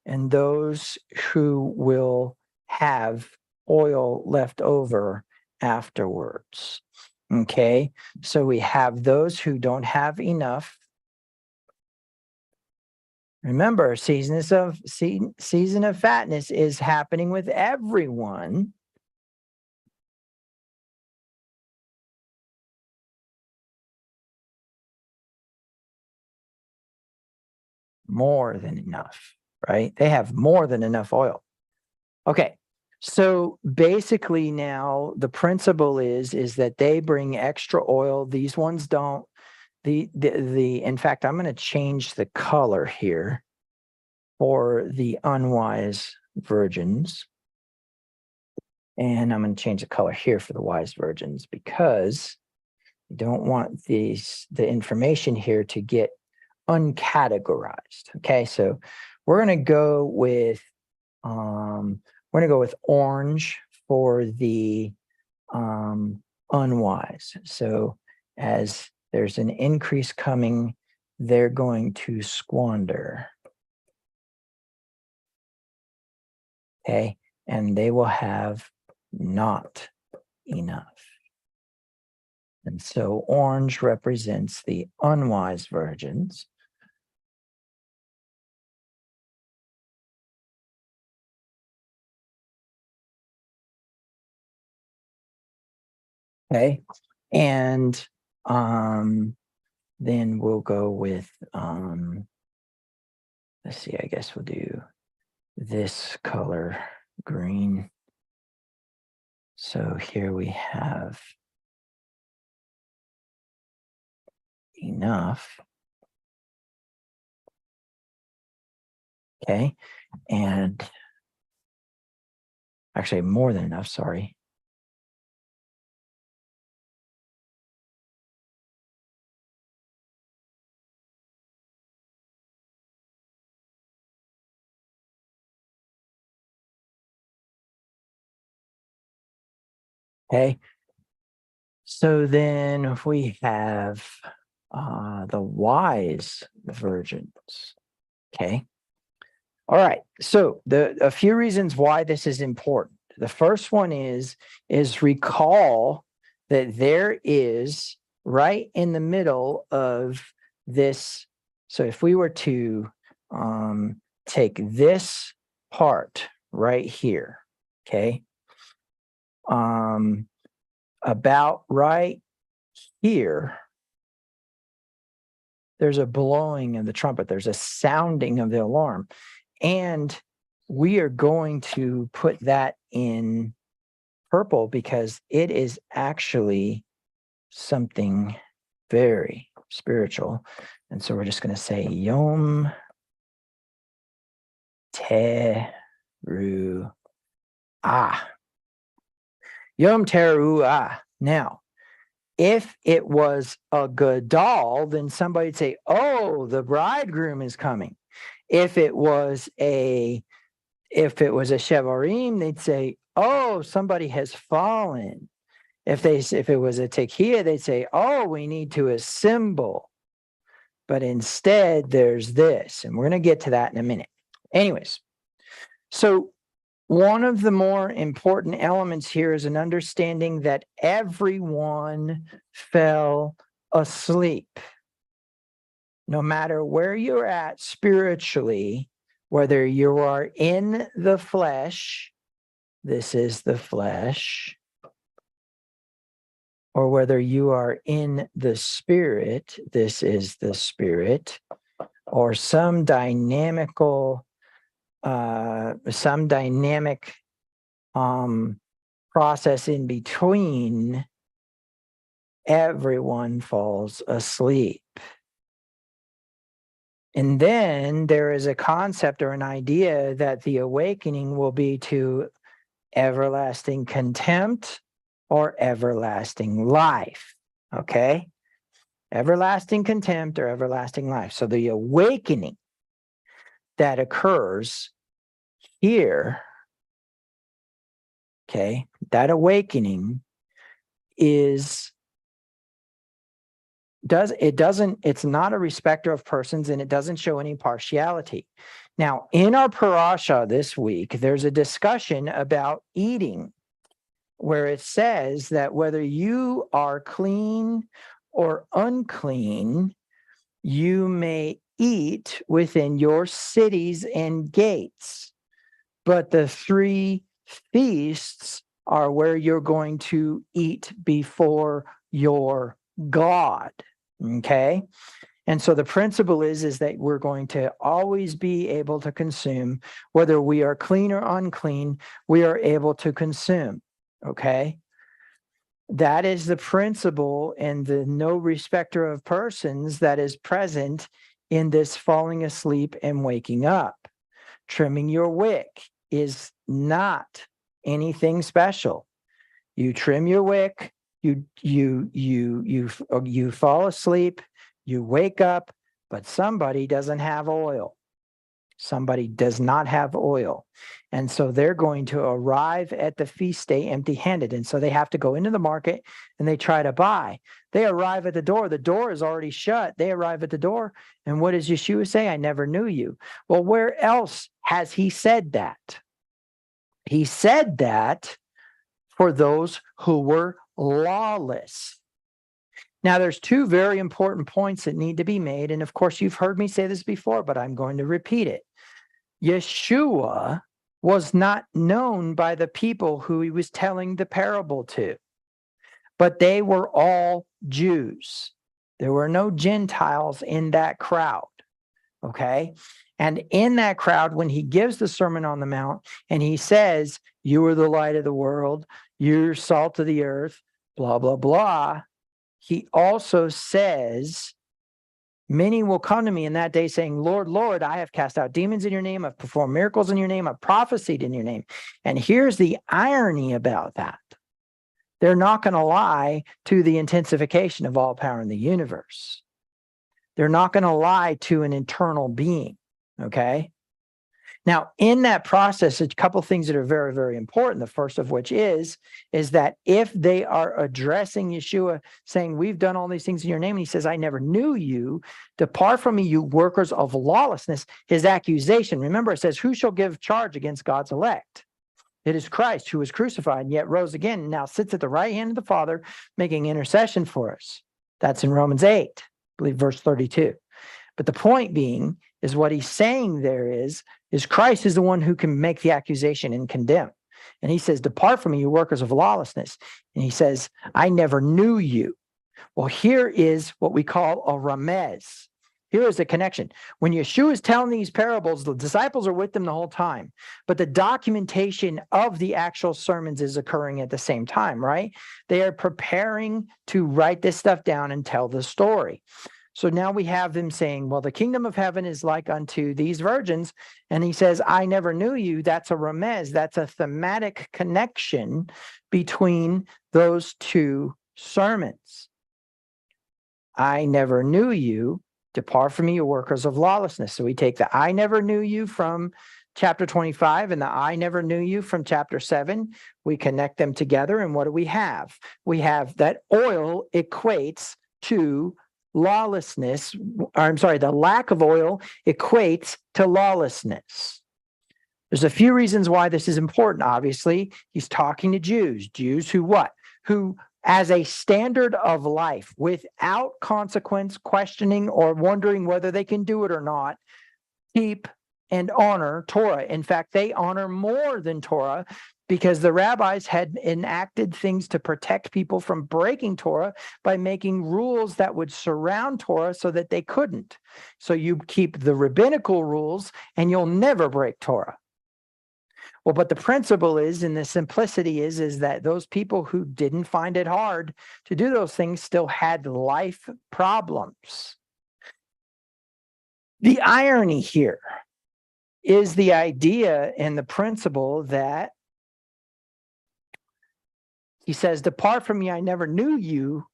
and those who will have oil left over afterwards. Okay, so we have those who don't have enough. Remember, season of fatness is happening with everyone. More than enough, right? They have more than enough oil. Okay, so basically now the principle is that they bring extra oil. These ones don't. In fact, I'm going to change the color here for the unwise virgins. And I'm going to change the color here for the wise virgins because you don't want the information here to get uncategorized. Okay, so we're going to go with orange for the unwise. So as there's an increase coming, they're going to squander. Okay, and they will have not enough. And so orange represents the unwise virgins. Okay, and then we'll go with, let's see, I guess we'll do this color, green. So here we have enough. Okay, and actually more than enough, sorry. Okay, so then we have the wise virgins. Okay, all right, so a few reasons why this is important. The first one is recall that there is right in the middle of this. So if we were to take this part right here, okay, about right here, there's a blowing of the trumpet, there's a sounding of the alarm, and we are going to put that in purple because it is actually something very spiritual. And so we're just going to say Yom Teruah. Yom Teruah. Now, if it was a gadol, then somebody'd say, oh, the bridegroom is coming. If it was a shevarim, they'd say, oh, somebody has fallen. If it was a tekiah, they'd say, oh, we need to assemble. But instead, there's this. And we're going to get to that in a minute. Anyways, so one of the more important elements here is an understanding that everyone fell asleep. No matter where you're at spiritually, whether you are in the flesh, this is the flesh, or whether you are in the spirit, this is the spirit, or some dynamic process in between, everyone falls asleep. And then there is a concept or an idea that the awakening will be to everlasting contempt or everlasting life. Okay? Everlasting contempt or everlasting life. So the awakening that occurs here, okay, that awakening it's not a respecter of persons, and it doesn't show any partiality. Now, in our parasha this week, there's a discussion about eating, where it says that whether you are clean or unclean, you may eat within your cities and gates. But the 3 feasts are where you're going to eat before your God. Okay? And so the principle is that we're going to always be able to consume, whether we are clean or unclean, we are able to consume. Okay? That is the principle and the no respecter of persons that is present in this falling asleep and waking up. Trimming your wick is not anything special. You trim your wick, you fall asleep, you wake up, but somebody doesn't have oil. Somebody does not have oil. And so they're going to arrive at the feast day empty-handed. And so they have to go into the market and they try to buy. They arrive at the door. The door is already shut. They arrive at the door. And what does Yeshua say? I never knew you. Well, where else has he said that? He said that for those who were lawless. Now, there's 2 very important points that need to be made. And of course, you've heard me say this before, but I'm going to repeat it. Yeshua was not known by the people who he was telling the parable to, but they were all Jews. There were no Gentiles in that crowd. Okay? And in that crowd, when he gives the Sermon on the Mount and he says, you are the light of the world, you're salt of the earth, blah, blah, blah, he also says, many will come to me in that day saying, Lord, Lord, I have cast out demons in your name, I've performed miracles in your name, I've prophesied in your name. And here's the irony about that. They're not going to lie to the intensification of all power in the universe. They're not going to lie to an eternal being, okay? Now, in that process, a couple of things that are very, very important. The first of which is that if they are addressing Yeshua, saying, we've done all these things in your name, and he says, I never knew you, depart from me, you workers of lawlessness, his accusation. Remember, it says, who shall give charge against God's elect? It is Christ who was crucified and yet rose again and now sits at the right hand of the Father, making intercession for us. That's in Romans 8, I believe verse 32. But the point being is what he's saying there is Christ is the one who can make the accusation and condemn. And he says, depart from me, you workers of lawlessness. And he says, I never knew you. Well, here is what we call a ramez. Here is the connection. When Yeshua is telling these parables, the disciples are with them the whole time, but the documentation of the actual sermons is occurring at the same time, right? They are preparing to write this stuff down and tell the story. So now we have them saying, well, the kingdom of heaven is like unto these virgins. And he says, I never knew you. That's a ramez. That's a thematic connection between those 2 sermons. I never knew you. Depart from me, you workers of lawlessness. So we take the I never knew you from chapter 25 and the I never knew you from chapter 7, we connect them together. And what do we have? We have that oil equates to lawlessness. I'm sorry, the lack of oil equates to lawlessness. There's a few reasons why this is important. Obviously, he's talking to Jews who what? Who, as a standard of life, without consequence, questioning or wondering whether they can do it or not, keep and honor Torah. In fact, they honor more than Torah because the rabbis had enacted things to protect people from breaking Torah by making rules that would surround Torah so that they couldn't. So you keep the rabbinical rules and you'll never break Torah. Well, but the principle is, and the simplicity is that those people who didn't find it hard to do those things still had life problems. The irony here is the idea and the principle that he says, depart from me, I never knew you.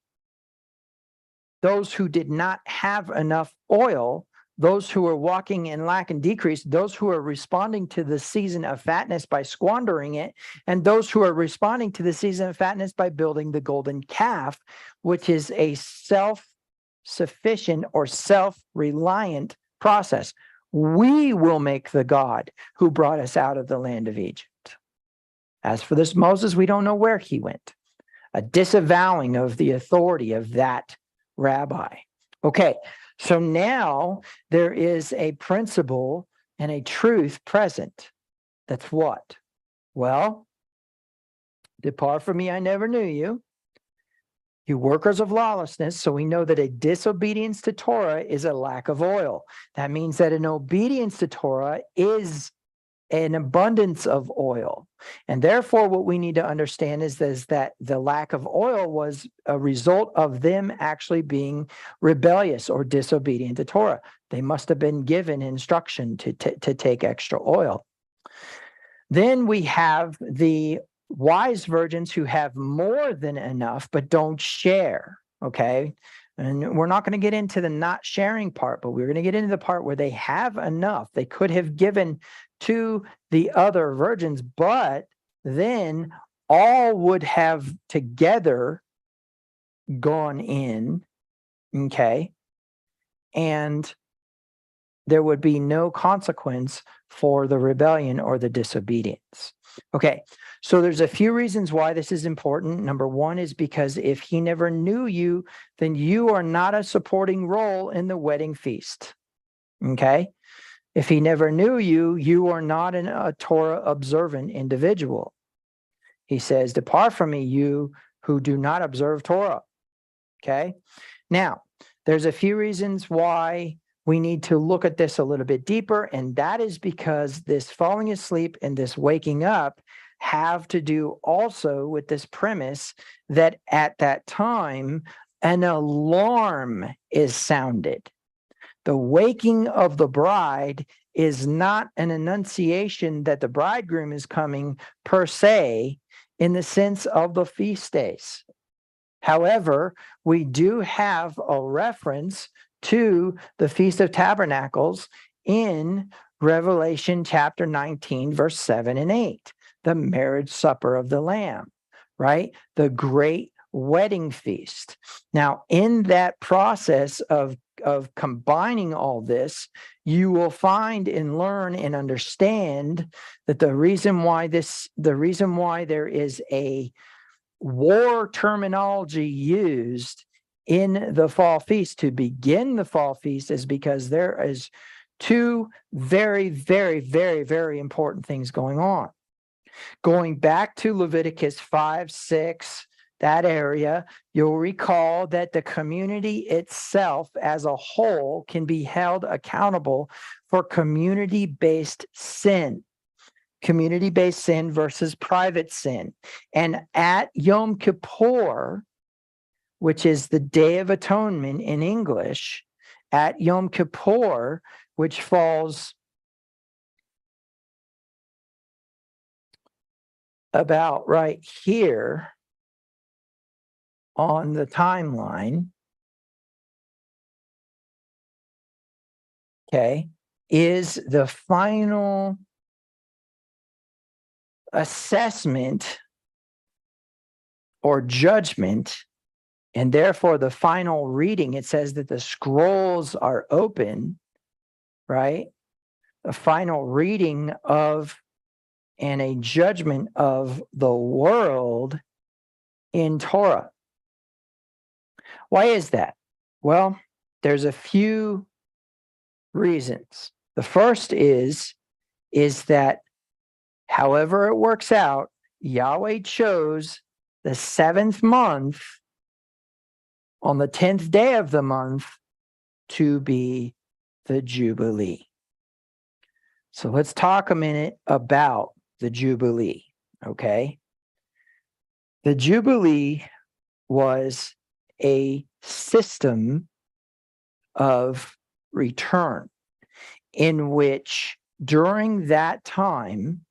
Those who did not have enough oil, those who are walking in lack and decrease, those who are responding to the season of fatness by squandering it, and those who are responding to the season of fatness by building the golden calf, which is a self-sufficient or self-reliant process. We will make the God who brought us out of the land of Egypt. As for this Moses, we don't know where he went. A disavowing of the authority of that rabbi. Okay, so now there is a principle and a truth present. That's what? Well, depart from me, I never knew you. You workers of lawlessness. So we know that a disobedience to Torah is a lack of oil. That means that an obedience to Torah is an abundance of oil. And therefore, what we need to understand is that the lack of oil was a result of them actually being rebellious or disobedient to Torah. They must have been given instruction to take extra oil. Then we have the wise virgins who have more than enough but don't share, okay? And we're not going to get into the not sharing part, but we're going to get into the part where they have enough. They could have given to the other virgins, but then all would have together gone in, okay? And there would be no consequence for the rebellion or the disobedience. Okay, so there's a few reasons why this is important. Number one is because if he never knew you, then you are not a supporting role in the wedding feast. Okay? If he never knew you, you are not a Torah observant individual. He says, depart from me, you who do not observe Torah. Okay? Now, there's a few reasons why we need to look at this a little bit deeper, and that is because this falling asleep and this waking up have to do also with this premise that at that time, an alarm is sounded. The waking of the bride is not an annunciation that the bridegroom is coming per se in the sense of the feast days. However, we do have a reference to the Feast of Tabernacles in Revelation chapter 19, verse 7 and 8, the marriage supper of the Lamb, right? The great wedding feast. Now, in that process of combining all this, you will find and learn and understand that the reason why there is a war terminology used in the fall feast to begin the fall feast is because there is two very, very, very, very important things going on. Going back to Leviticus 5, 6, that area, you'll recall that the community itself as a whole can be held accountable for community-based sin. Community-based sin versus private sin. And at Yom Kippur, which is the Day of Atonement in English, at Yom Kippur, which falls about right here on the timeline, okay, is the final assessment or judgment, and therefore the final reading, it says that the scrolls are open, right? The final reading of and a judgment of the world in Torah. Why is that? Well, there's a few reasons. The first is that however it works out, Yahweh chose the 7th month on the 10th day of the month to be the Jubilee. So let's talk a minute about the Jubilee, okay? The Jubilee was a system of return in which during that time,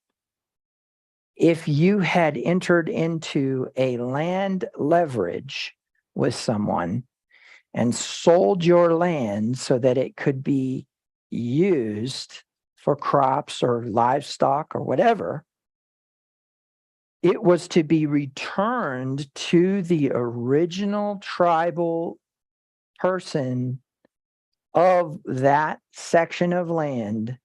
if you had entered into a land leverage with someone and sold your land so that it could be used for crops or livestock or whatever, it was to be returned to the original tribal person of that section of land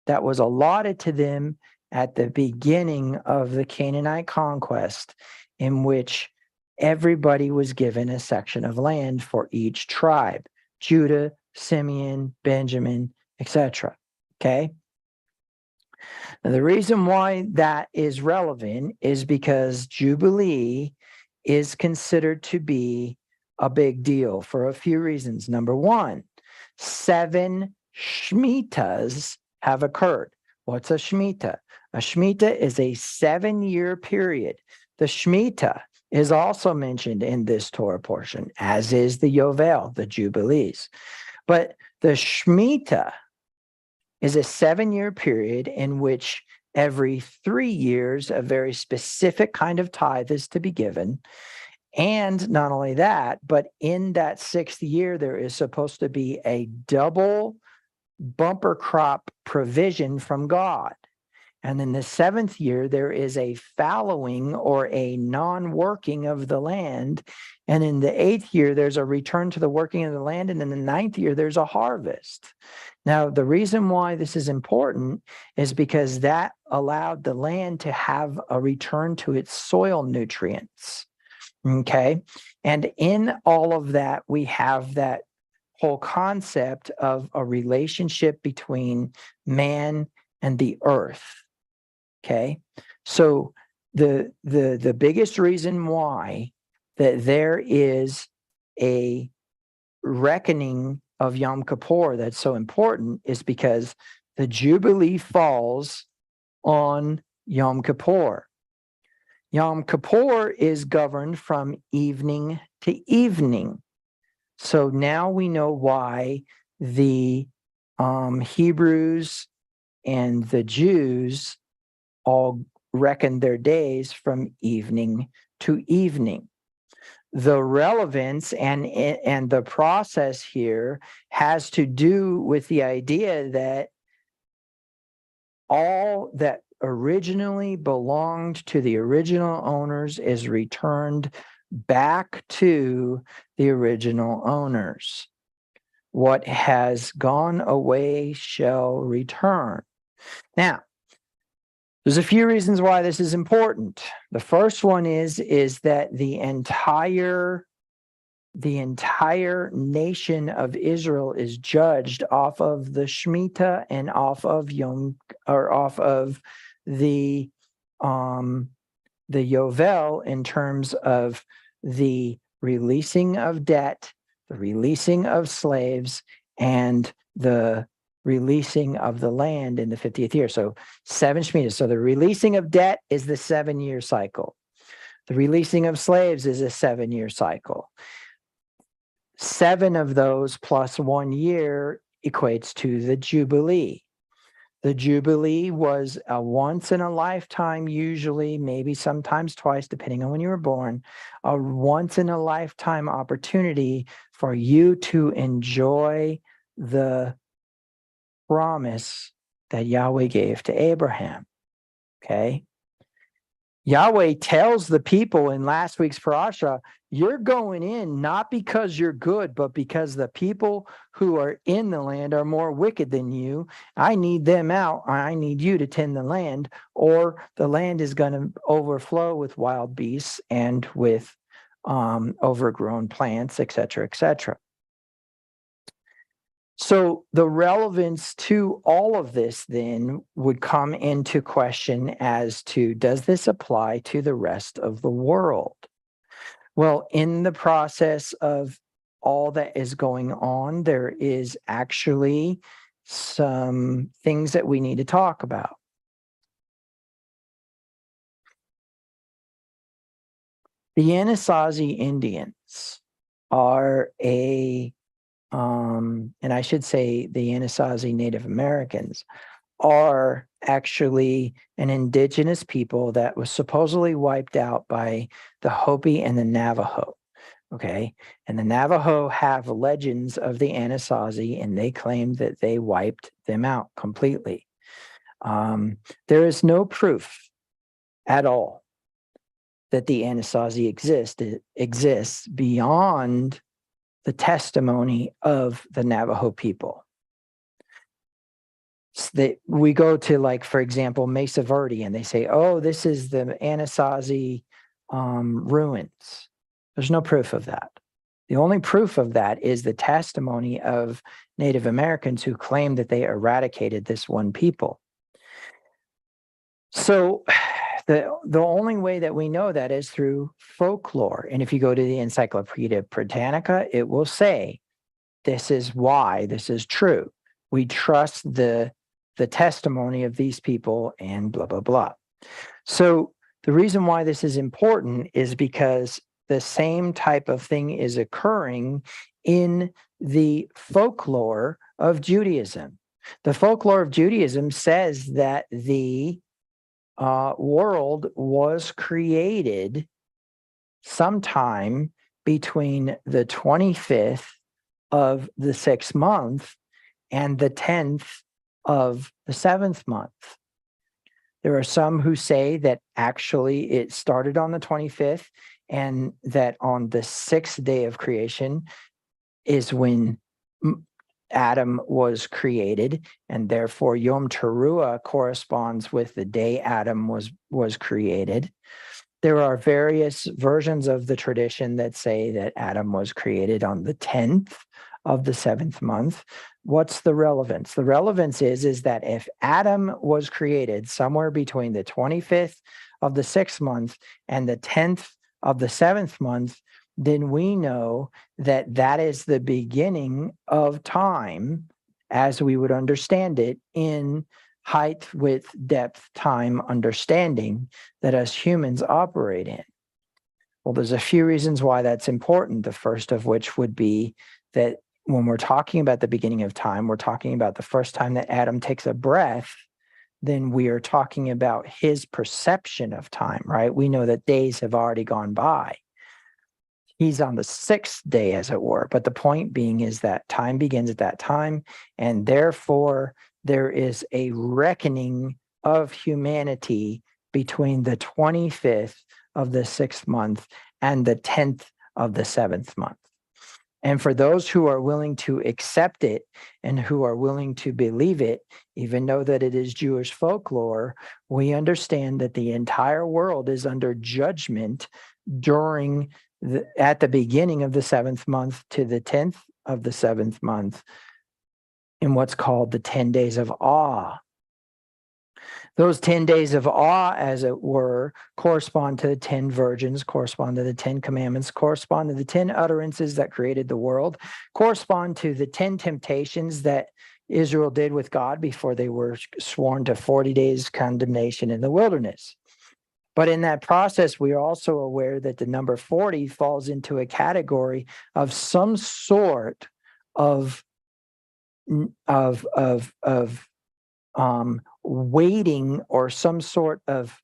that was allotted to them at the beginning of the Canaanite conquest, in which everybody was given a section of land for each tribe: Judah, Simeon, Benjamin, etc. Okay? Now, the reason why that is relevant is because Jubilee is considered to be a big deal for a few reasons. Number one, 7 Shemitas have occurred. What's a Shemitah? A Shemitah is a 7-year period. The Shemitah is also mentioned in this Torah portion, as is the Yovel, the Jubilees. But the Shemitah is a 7-year period in which every 3 years a very specific kind of tithe is to be given. And not only that, but in that 6th year, there is supposed to be a double bumper crop provision from God. And in the 7th year, there is a fallowing or a non-working of the land. And in the 8th year, there's a return to the working of the land. And in the 9th year, there's a harvest. Now, the reason why this is important is because that allowed the land to have a return to its soil nutrients. Okay. And in all of that, we have that whole concept of a relationship between man and the earth. Okay. So the biggest reason why that there is a reckoning of Yom Kippur that's so important is because the Jubilee falls on Yom Kippur. Yom Kippur is governed from evening to evening. So now we know why the Hebrews and the Jews all reckon their days from evening to evening. The relevance and the process here has to do with the idea that all that originally belonged to the original owners is returned back to the original owners. What has gone away shall return. Now, there's a few reasons why this is important. The first one is that the entire nation of Israel is judged off of the Shemitah and off of the Yovel in terms of the releasing of debt, the releasing of slaves, and the releasing of the land in the 50th year. So 7 Shemitahs. So the releasing of debt is the 7-year cycle. The releasing of slaves is a 7-year cycle. 7 of those plus 1 year equates to the Jubilee. The Jubilee was a once in a lifetime, usually, maybe sometimes twice, depending on when you were born, a once in a lifetime opportunity for you to enjoy the promise that Yahweh gave to Abraham. Okay. Yahweh tells the people in last week's parasha, you're going in not because you're good, but because the people who are in the land are more wicked than you. I need them out. I need you to tend the land, or the land is going to overflow with wild beasts and with overgrown plants, etc., etc. So the relevance to all of this then would come into question as to, does this apply to the rest of the world? Well, in the process of all that is going on, there is actually some things that we need to talk about. The Anasazi Indians are and I should say the Anasazi Native Americans are actually an indigenous people that was supposedly wiped out by the Hopi and the Navajo. Okay. And the Navajo have legends of the Anasazi, and they claim that they wiped them out completely. There is no proof at all that the Anasazi exists beyond the testimony of the Navajo people. So we go to, like, for example, Mesa Verde, and they say, oh, this is the Anasazi ruins. There's no proof of that. The only proof of that is the testimony of Native Americans who claim that they eradicated this one people. So the only way that we know that is through folklore. And if you go to the Encyclopedia Britannica, it will say, this is why this is true. We trust the testimony of these people and blah, blah, blah. So the reason why this is important is because the same type of thing is occurring in the folklore of Judaism. The folklore of Judaism says that the world was created sometime between the 25th of the 6th month and the 10th of the 7th month. There are some who say that actually it started on the 25th, and that on the 6th day of creation is when Adam was created, and therefore Yom Teruah corresponds with the day Adam was created. There are various versions of the tradition that say that Adam was created on the 10th of the 7th month. What's the relevance? The relevance is that if Adam was created somewhere between the 25th of the 6th month and the 10th of the 7th month, then we know that that is the beginning of time as we would understand it in height, width, depth, time understanding that us humans operate in. Well, there's a few reasons why that's important. The first of which would be that when we're talking about the beginning of time, we're talking about the first time that Adam takes a breath, then we are talking about his perception of time, right? We know that days have already gone by. He's on the 6th day, as it were. But the point being is that time begins at that time, and therefore there is a reckoning of humanity between the 25th of the 6th month and the 10th of the 7th month. And for those who are willing to accept it and who are willing to believe it, even though that it is Jewish folklore, we understand that the entire world is under judgment during at the beginning of the 7th month to the 10th of the 7th month in what's called the 10 days of awe. Those 10 days of awe, as it were, correspond to the 10 virgins, correspond to the 10 commandments, correspond to the 10 utterances that created the world, correspond to the 10 temptations that Israel did with God before they were sworn to 40 days condemnation in the wilderness. But in that process, we are also aware that the number 40 falls into a category of some sort of waiting, or some sort of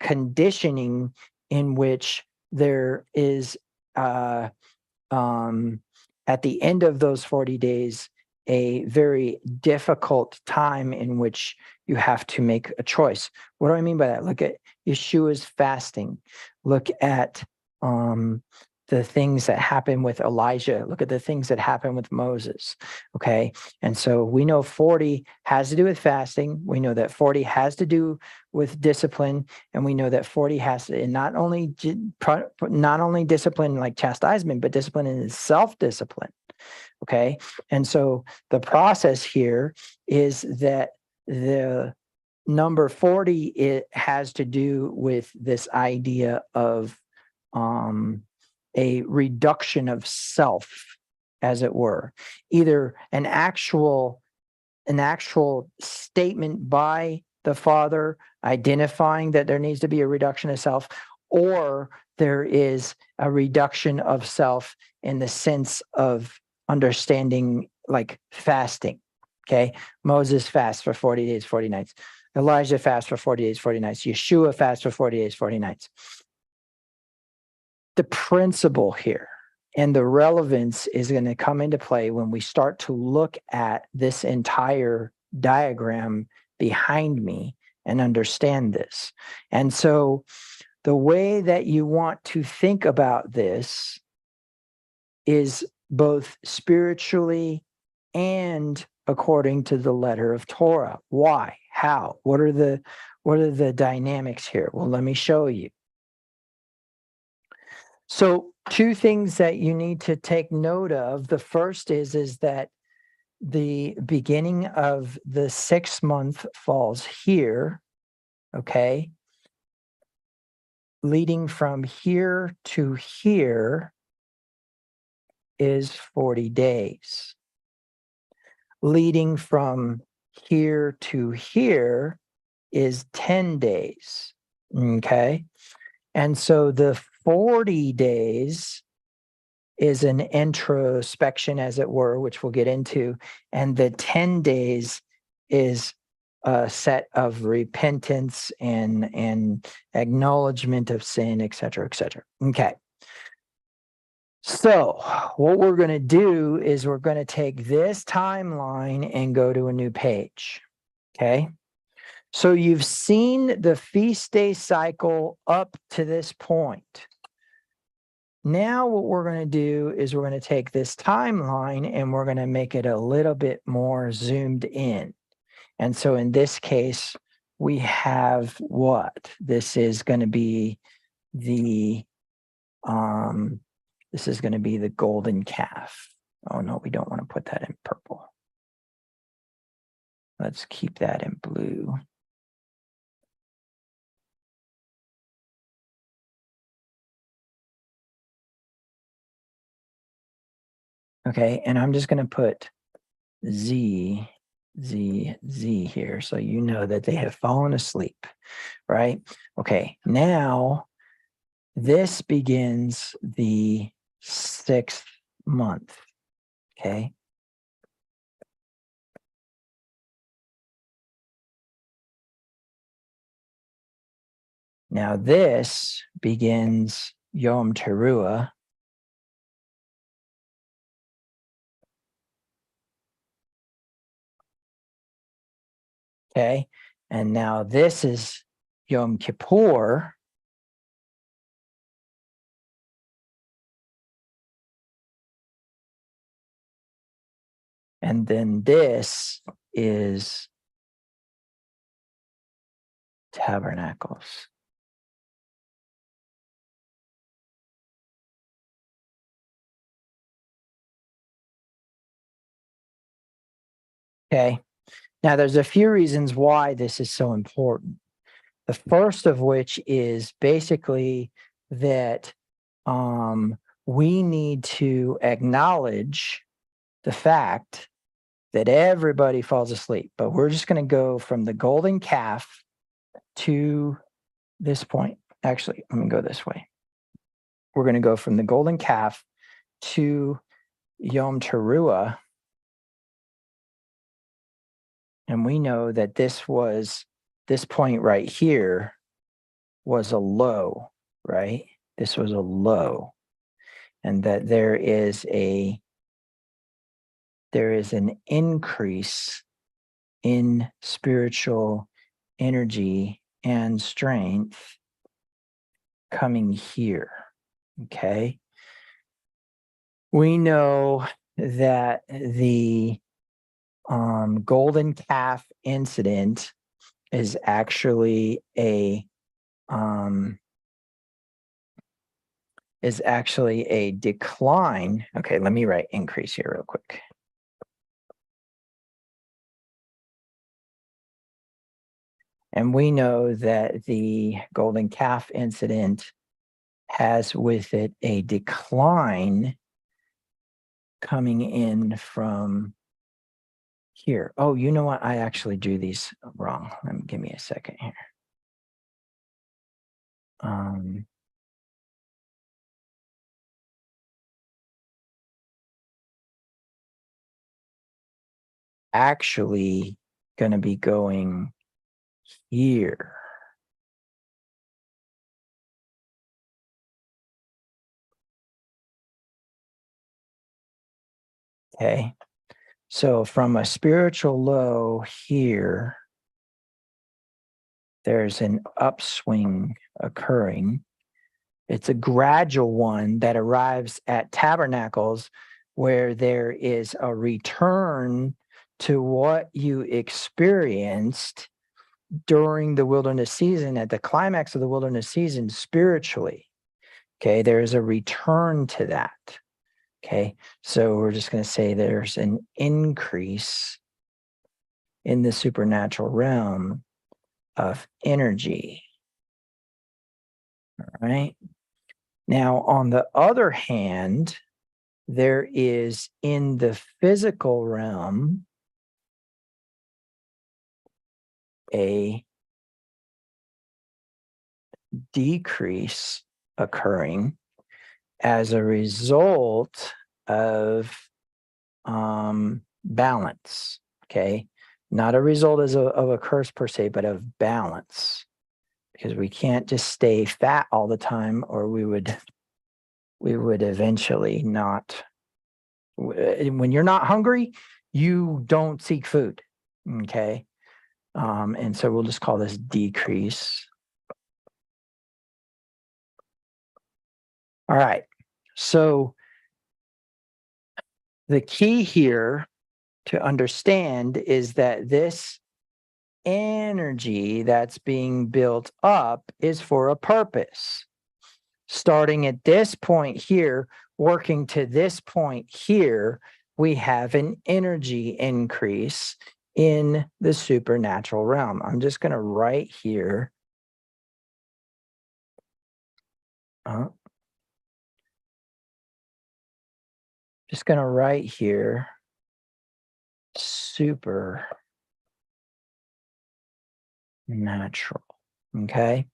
conditioning in which there is at the end of those 40 days a very difficult time in which you have to make a choice. What do I mean by that? Look at Yeshua's fasting. Look at the things that happen with Elijah. Look at the things that happen with Moses. Okay. And so we know 40 has to do with fasting. We know that 40 has to do with discipline. And we know that 40 has to not only discipline like chastisement, but discipline in self-discipline. Okay. And so the process here is that the number 40, it has to do with this idea of a reduction of self, as it were, either an actual statement by the Father identifying that there needs to be a reduction of self, or there is a reduction of self in the sense of understanding, like fasting. Okay. Moses fasts for 40 days, 40 nights. Elijah fasts for 40 days, 40 nights. Yeshua fasts for 40 days, 40 nights. The principle here and the relevance is going to come into play when we start to look at this entire diagram behind me and understand this. And so the way that you want to think about this is both spiritually and according to the letter of Torah. Why? How? What are the dynamics here? Well, let me show you. So two things that you need to take note of. The first is that the beginning of the 6th month falls here, okay? Leading from here to here is 40 days. Leading from here to here is 10 days, okay? And so the 40 days is an introspection, as it were, which we'll get into. And the 10 days is a set of repentance and acknowledgement of sin, et cetera, et cetera. Okay. So what we're going to do is we're going to take this timeline and go to a new page. Okay. So you've seen the feast day cycle up to this point. Now what we're going to do is we're going to take this timeline and we're going to make it a little bit more zoomed in. And so in this case, we have what? This is going to be the golden calf. Oh no, we don't want to put that in purple. Let's keep that in blue. Okay, and I'm just going to put Z here, so you know that they have fallen asleep, right? Okay, now this begins the 6th month, okay? Now this begins Yom Teruah. Okay, and now this is Yom Kippur. And then this is Tabernacles. Okay, now there's a few reasons why this is so important. The first of which is basically that we need to acknowledge the fact that everybody falls asleep, but we're just going to go from the golden calf to this point. Actually, let me go this way. We're going to go from the golden calf to Yom Teruah. And we know that this point right here was a low, right? This was a low. And that there is a there is an increase in spiritual energy and strength coming here. Okay. We know that the golden calf incident is actually a decline. Okay, let me write increase here real quick. And we know that the golden calf incident has with it a decline coming in from here. Oh, you know what? I actually drew these wrong. Give me a second here. Actually going to be going here. Okay. So from a spiritual low here, there's an upswing occurring. It's a gradual one that arrives at tabernacles where there is a return to what you experienced during the wilderness season, at the climax of the wilderness season spiritually. Okay, there is a return to that. Okay, so we're just going to say there's an increase in the supernatural realm of energy. All right. Now, on the other hand, there is in the physical realm a decrease occurring as a result of balance. Okay, not a result of a curse per se, but of balance, because we can't just stay fat all the time, or we would eventually not. When you're not hungry, you don't seek food. Okay, and so we'll just call this decrease. All right, so the key here to understand is that this energy that's being built up is for a purpose. Starting at this point here, working to this point here, we have an energy increase in the supernatural realm. I'm just going to write here. Just going to write here supernatural. Okay.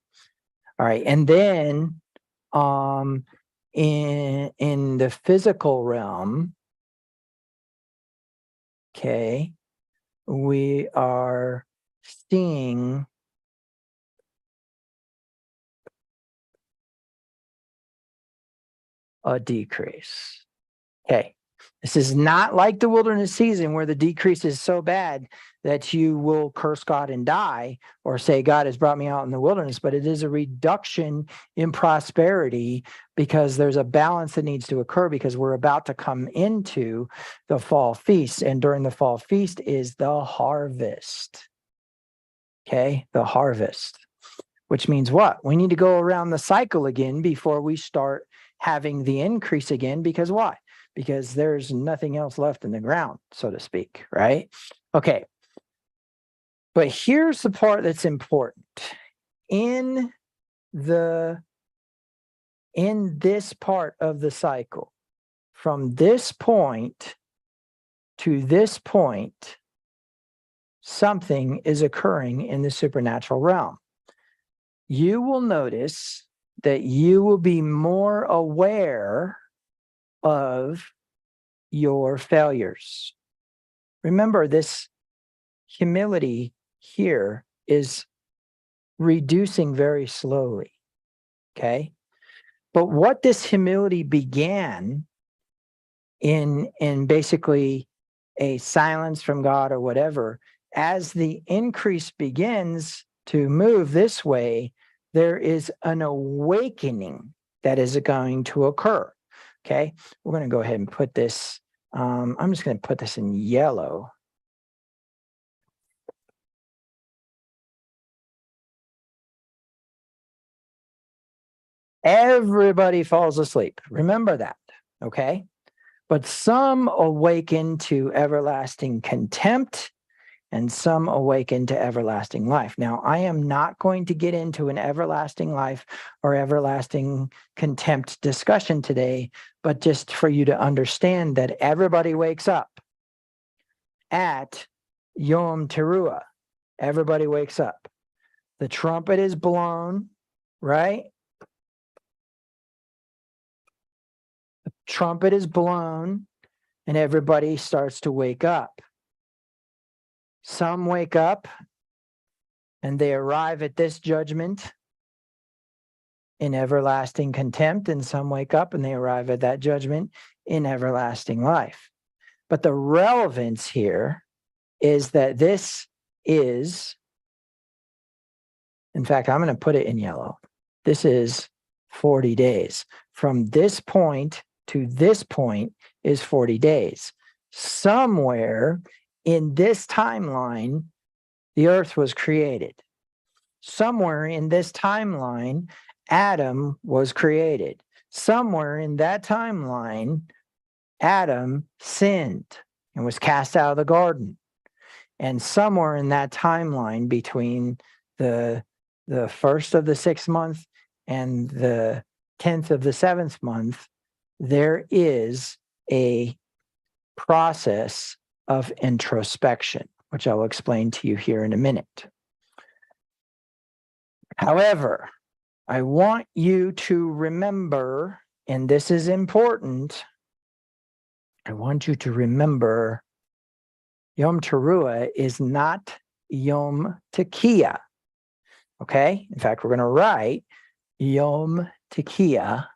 All right. And then in the physical realm, okay, we are seeing a decrease. Okay. This is not like the wilderness season where the decrease is so bad that you will curse God and die, or say God has brought me out in the wilderness, but it is a reduction in prosperity because there's a balance that needs to occur, because we're about to come into the fall feast. And during the fall feast is the harvest. Okay, the harvest, which means what? We need to go around the cycle again before we start having the increase again. Because why? Because there's nothing else left in the ground, so to speak, right? Okay. But here's the part that's important. In this part of the cycle, from this point to this point, something is occurring in the supernatural realm. You will notice that you will be more aware of your failures. Remember, this humility here is reducing very slowly. Okay. But what this humility began in basically a silence from God or whatever, as the increase begins to move this way, there is an awakening that is going to occur. Okay, we're going to go ahead and put this, I'm just going to put this in yellow. Everybody falls asleep. Remember that, okay? But some awaken to everlasting contempt, and some awaken to everlasting life. Now, I am not going to get into an everlasting life or everlasting contempt discussion today, but just for you to understand that everybody wakes up at Yom Teruah. Everybody wakes up. The trumpet is blown, right? The trumpet is blown, and everybody starts to wake up. Some wake up and they arrive at this judgment in everlasting contempt, and some wake up and they arrive at that judgment in everlasting life. But the relevance here is that this is, in fact, I'm going to put it in yellow. This is 40 days. From this point to this point is 40 days. Somewhere in this timeline, the earth was created. Somewhere in this timeline, Adam was created. Somewhere in that timeline, Adam sinned and was cast out of the garden. And somewhere in that timeline between the first of the 6th month and the 10th of the 7th month, there is a process of introspection, which I'll explain to you here in a minute. However, I want you to remember, and this is important, I want you to remember Yom Teruah is not Yom Tekiah. Okay? In fact, we're going to write Yom Tekiah.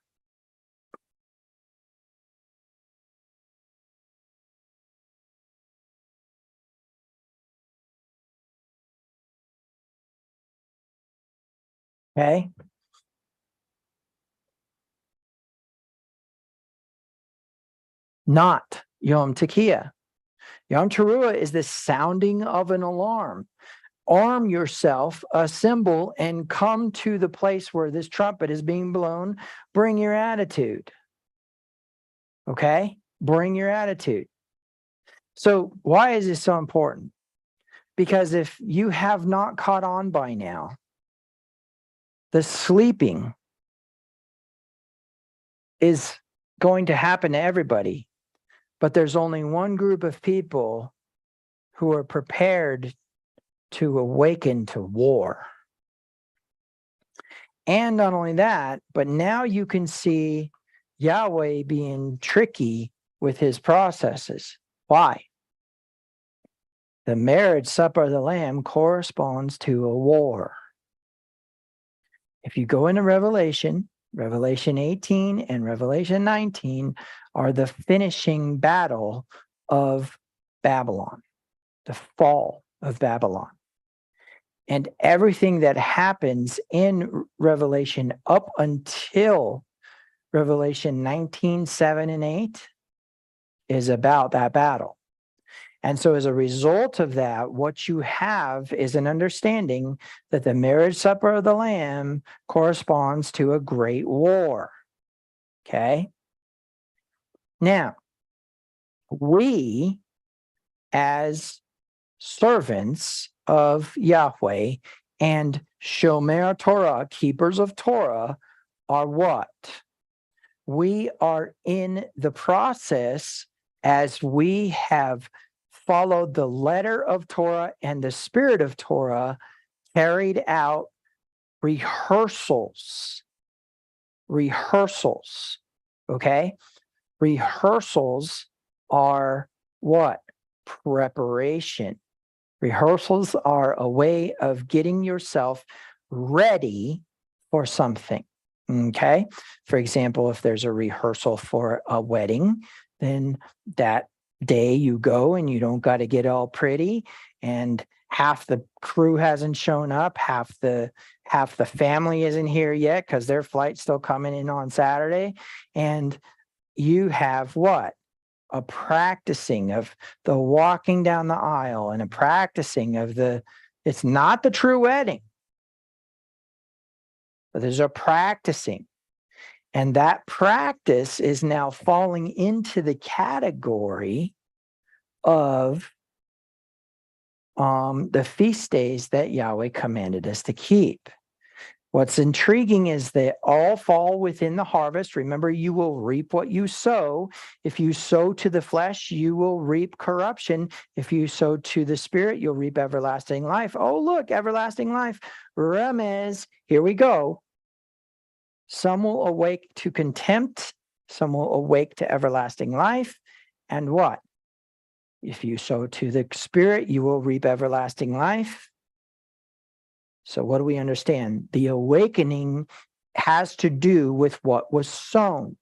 Okay? Not Yom Tekiah. Yom Teruah is the sounding of an alarm. Arm yourself, assemble, and come to the place where this trumpet is being blown. Bring your attitude. Okay? Bring your attitude. So why is this so important? Because if you have not caught on by now, the sleeping is going to happen to everybody, but there's only one group of people who are prepared to awaken to war. And not only that, but now you can see Yahweh being tricky with his processes. Why? The marriage supper of the Lamb corresponds to a war. If you go into Revelation 18 and Revelation 19 are the finishing battle of Babylon, the fall of Babylon. And everything that happens in Revelation up until Revelation 19, 7, and 8 is about that battle. And so as a result of that, what you have is an understanding that the marriage supper of the Lamb corresponds to a great war. Okay? Now, we as servants of Yahweh and Shomer Torah, keepers of Torah, are what? We are in the process, as we have followed the letter of Torah and the spirit of Torah, carried out rehearsals. Okay? Rehearsals are what? Preparation. Rehearsals are a way of getting yourself ready for something. Okay? For example, if there's a rehearsal for a wedding, then that day you go and you don't got to get all pretty, and half the crew hasn't shown up, half the family isn't here yet because their flight's still coming in on Saturday, and you have what? A practicing of the walking down the aisle and a practicing of it's not the true wedding, but there's a practicing. And that practice is now falling into the category of the feast days that Yahweh commanded us to keep. What's intriguing is they all fall within the harvest. Remember, you will reap what you sow. If you sow to the flesh, you will reap corruption. If you sow to the spirit, you'll reap everlasting life. Oh, look, everlasting life. Remez, here we go. Some will awake to contempt. Some will awake to everlasting life. And what? If you sow to the spirit, you will reap everlasting life. So what do we understand? The awakening has to do with what was sown.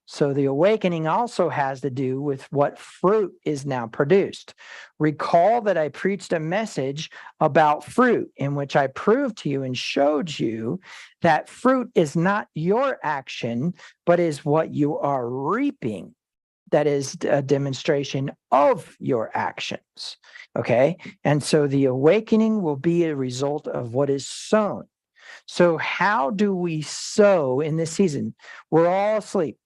So the awakening also has to do with what fruit is now produced. Recall that I preached a message about fruit in which I proved to you and showed you that fruit is not your action, but is what you are reaping. That is a demonstration of your actions. Okay. And so the awakening will be a result of what is sown. So how do we sow in this season? We're all asleep.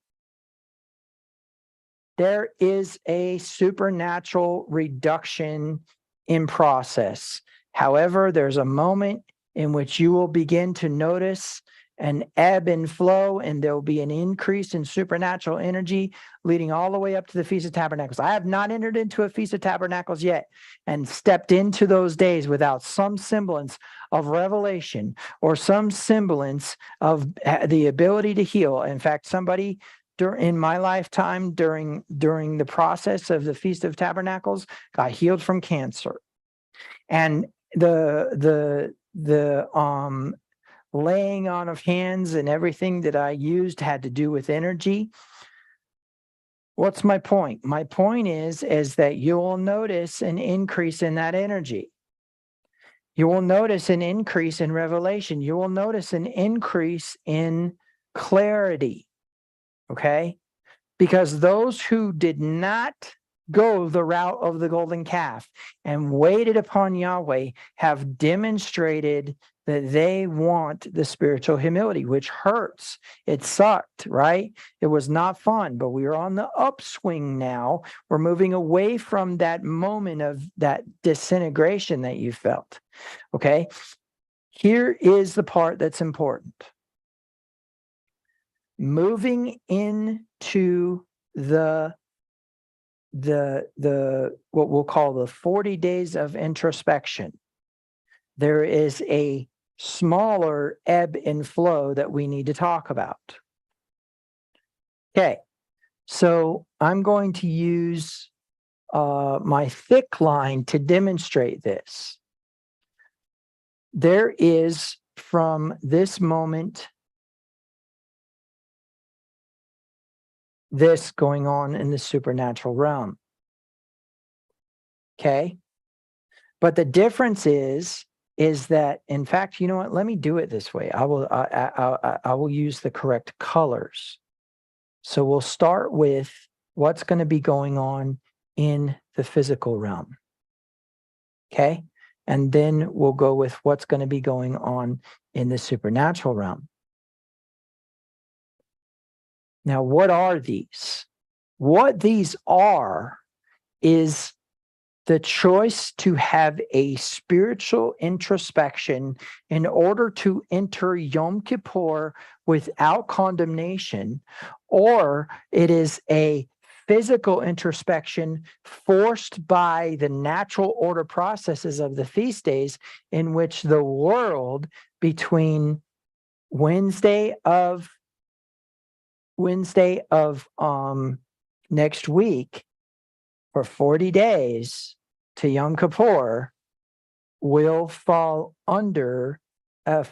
There is a supernatural reduction in process. However, there's a moment in which you will begin to notice an ebb and flow, and there'll be an increase in supernatural energy leading all the way up to the Feast of Tabernacles. I have not entered into a Feast of Tabernacles yet and stepped into those days without some semblance of revelation or some semblance of the ability to heal. In fact, somebody in my lifetime during the process of the Feast of Tabernacles got healed from cancer. And the laying on of hands and everything that I used had to do with energy. What's my point? My point is that you will notice an increase in that energy. You will notice an increase in revelation. You will notice an increase in clarity. Okay? Because those who did not go the route of the golden calf and waited upon Yahweh have demonstrated that they want the spiritual humility, which hurts. It sucked, right? It was not fun, but we are on the upswing now. We're moving away from that moment of that disintegration that you felt. Okay? Here is the part that's important. Moving into the what we'll call the 40 days of introspection, there is a smaller ebb and flow that we need to talk about. Okay, so I'm going to use my thick line to demonstrate this. There is, from this moment, this going on in the supernatural realm. Okay? But the difference is that, in fact, you know what? Let me do it this way. I will use the correct colors. So we'll start with what's going to be going on in the physical realm. Okay? And then we'll go with what's going to be going on in the supernatural realm. Now, what are these? What these are is the choice to have a spiritual introspection in order to enter Yom Kippur without condemnation, or it is a physical introspection forced by the natural order processes of the feast days, in which the world between Wednesday of next week for 40 days to Yom Kippur will fall under a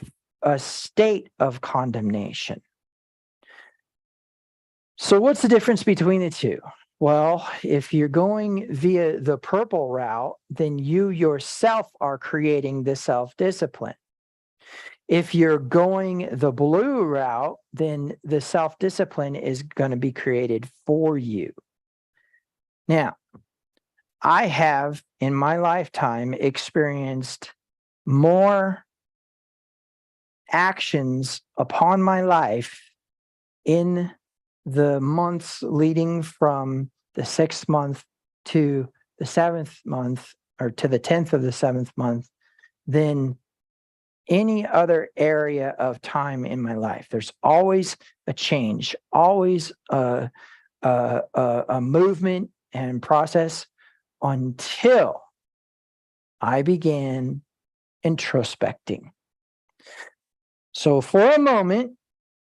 state of condemnation. So what's the difference between the two? Well, if you're going via the purple route, then you yourself are creating the self-discipline. If you're going the blue route, then the self-discipline is going to be created for you. Now, I have in my lifetime experienced more actions upon my life in the months leading from the 6th month to the 7th month, or to the 10th of the 7th month, than any other area of time in my life. There's always a change, always a movement and process, until I began introspecting. So for a moment,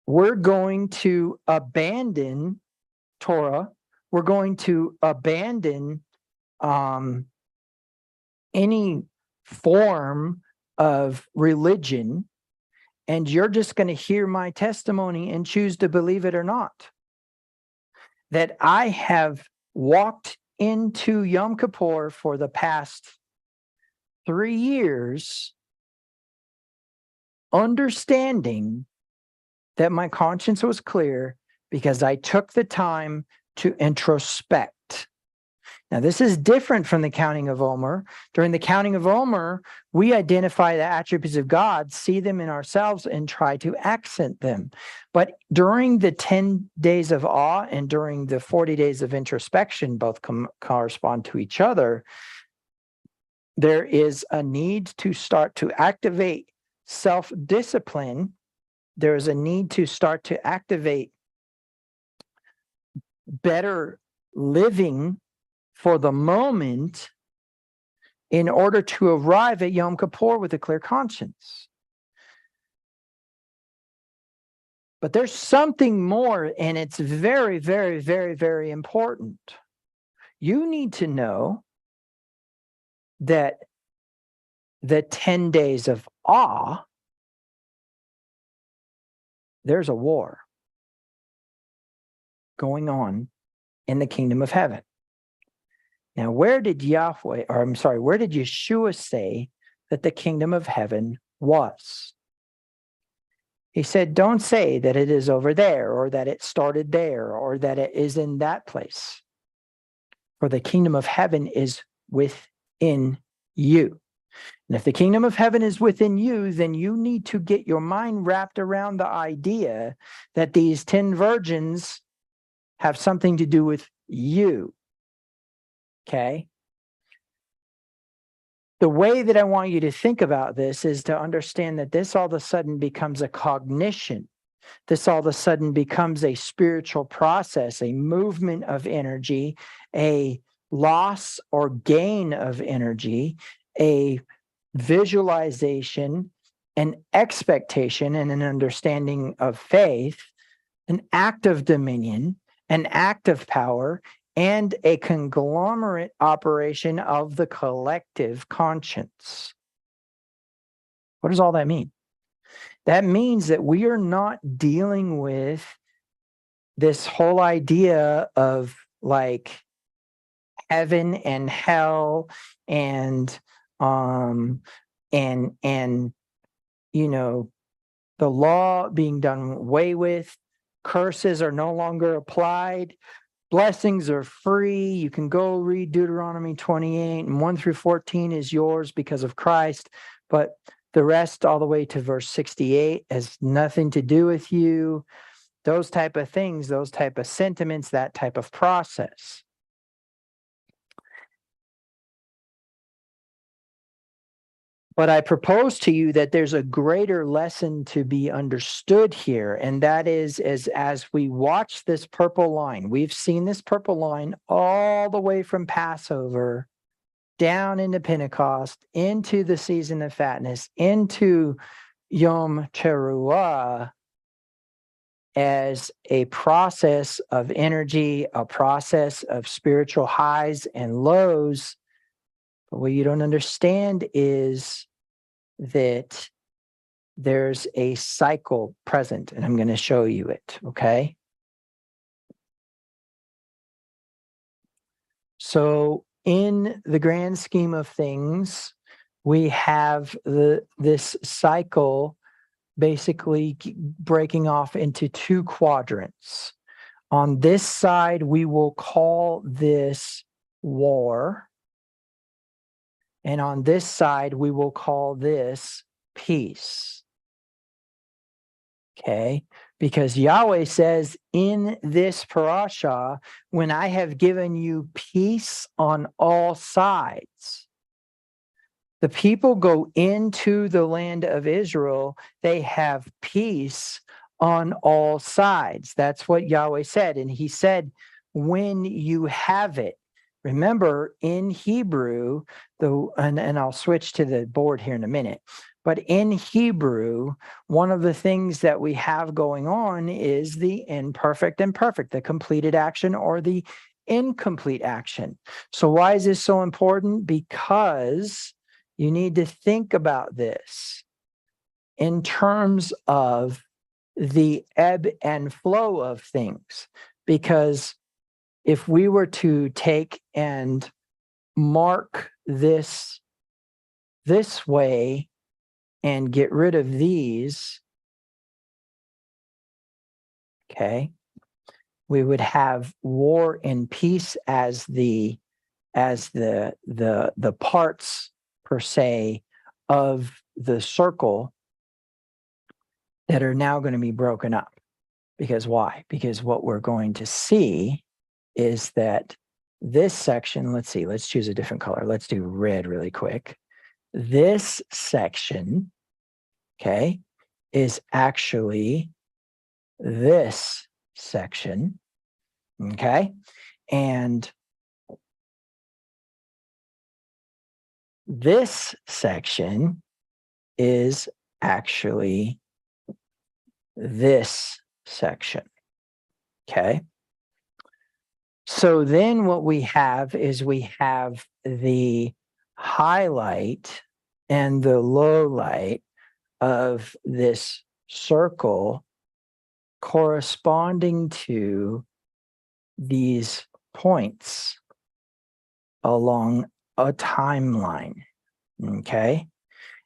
we're going to abandon Torah. We're going to abandon any form of religion, and you're just going to hear my testimony and choose to believe it or not. That I have walked into Yom Kippur for the past 3 years, understanding that my conscience was clear because I took the time to introspect. Now, this is different from the counting of Omer. During the counting of Omer, we identify the attributes of God, see them in ourselves, and try to accent them. But during the 10 days of awe and during the 40 days of introspection, both correspond to each other, there is a need to start to activate self-discipline. There is a need to start to activate better living for the moment in order to arrive at Yom Kippur with a clear conscience. But there's something more, and it's very, very, very, very important. You need to know that the 10 days of awe, there's a war going on in the kingdom of heaven. Now, where did Yeshua say that the kingdom of heaven was? He said, don't say that it is over there, or that it started there, or that it is in that place. For the kingdom of heaven is within you. And if the kingdom of heaven is within you, then you need to get your mind wrapped around the idea that these 10 virgins have something to do with you. Okay? The way that I want you to think about this is to understand that this all of a sudden becomes a cognition. This all of a sudden becomes a spiritual process, a movement of energy, a loss or gain of energy, a visualization, an expectation, and an understanding of faith, an act of dominion, an act of power, and a conglomerate operation of the collective conscience. What does all that mean? That means that we are not dealing with this whole idea of like heaven and hell and you know, the law being done away with, curses are no longer applied, blessings are free. You can go read Deuteronomy 28 and 1 through 14 is yours because of Christ, but the rest all the way to verse 68 has nothing to do with you. Those type of things, those type of sentiments, that type of process. But I propose to you that there's a greater lesson to be understood here, and that is as we watch this purple line, we've seen this purple line all the way from Passover down into Pentecost, into the season of fatness, into Yom Teruah, as a process of energy, a process of spiritual highs and lows. But what you don't understand is that there's a cycle present, and I'm going to show you it, okay? So in the grand scheme of things, we have this cycle basically breaking off into two quadrants. On this side, we will call this war. And on this side, we will call this peace. Okay? Because Yahweh says in this parasha, when I have given you peace on all sides, the people go into the land of Israel, they have peace on all sides. That's what Yahweh said. And he said, when you have it, remember in Hebrew, and I'll switch to the board here in a minute, but in Hebrew, one of the things that we have going on is the imperfect and perfect, the completed action or the incomplete action. So why is this so important? Because you need to think about this in terms of the ebb and flow of things. Because if we were to take and mark this way and get rid of these, okay, we would have war and peace as the parts per se of the circle that are now going to be broken up. Because why? Because what we're going to see is that this section, let's choose a different color. Let's do red really quick. This section, okay, is actually this section, okay? And this section is actually this section, okay? So then what we have is we have the highlight and the low light of this circle corresponding to these points along a timeline, okay?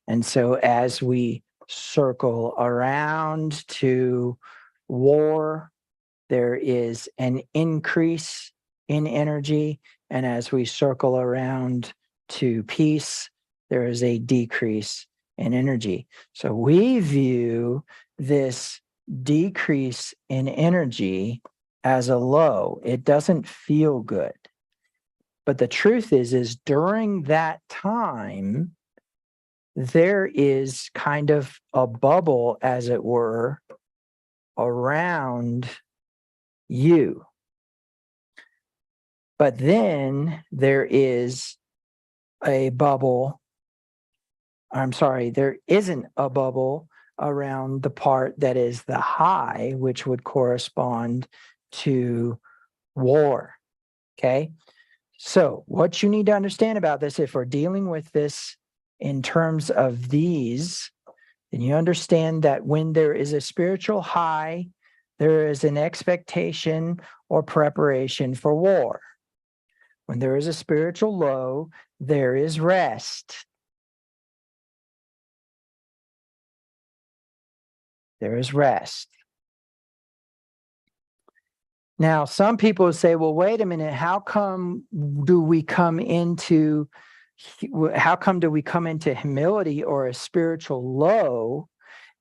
And so as we circle around to war, there is an increase in energy. And as we circle around to peace, there is a decrease in energy. So we view this decrease in energy as a low. It doesn't feel good. But the truth is during that time, there is kind of a bubble, as it were, around you. But then there is a bubble. I'm sorry, there isn't a bubble around the part that is the high, which would correspond to war. Okay. So what you need to understand about this, if we're dealing with this in terms of these, then you understand that when there is a spiritual high, there is an expectation or preparation for war. When there is a spiritual low, there is rest. There is rest. Now, some people say, well, wait a minute, how come do we come into humility or a spiritual low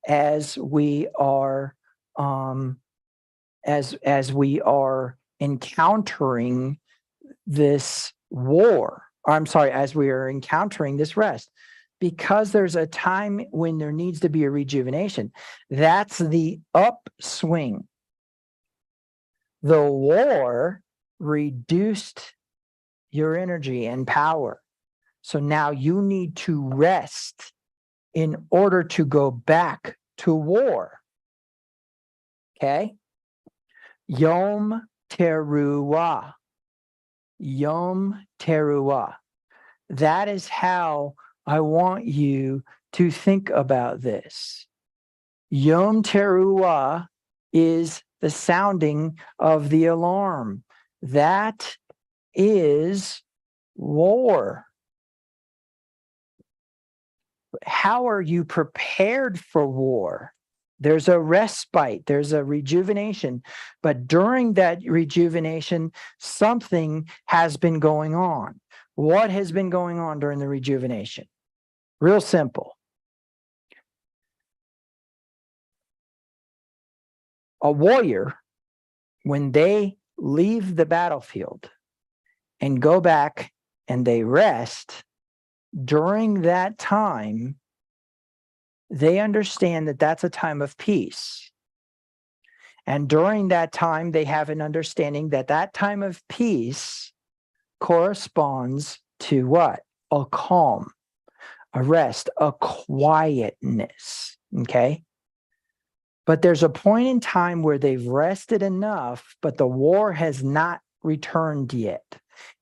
as we are as we are encountering this war? As we are encountering this rest? Because there's a time when there needs to be a rejuvenation. That's the upswing. The war reduced your energy and power. So now you need to rest in order to go back to war. Okay? Yom Teruah. Yom Teruah. That is how I want you to think about this. Yom Teruah is the sounding of the alarm. That is war. How are you prepared for war? There's a respite, there's a rejuvenation, but during that rejuvenation, something has been going on. What has been going on during the rejuvenation? Real simple. A warrior, when they leave the battlefield and go back and they rest, during that time, they understand that that's a time of peace. And during that time, they have an understanding that that time of peace corresponds to what? A calm, a rest, a quietness, okay? But there's a point in time where they've rested enough, but the war has not returned yet.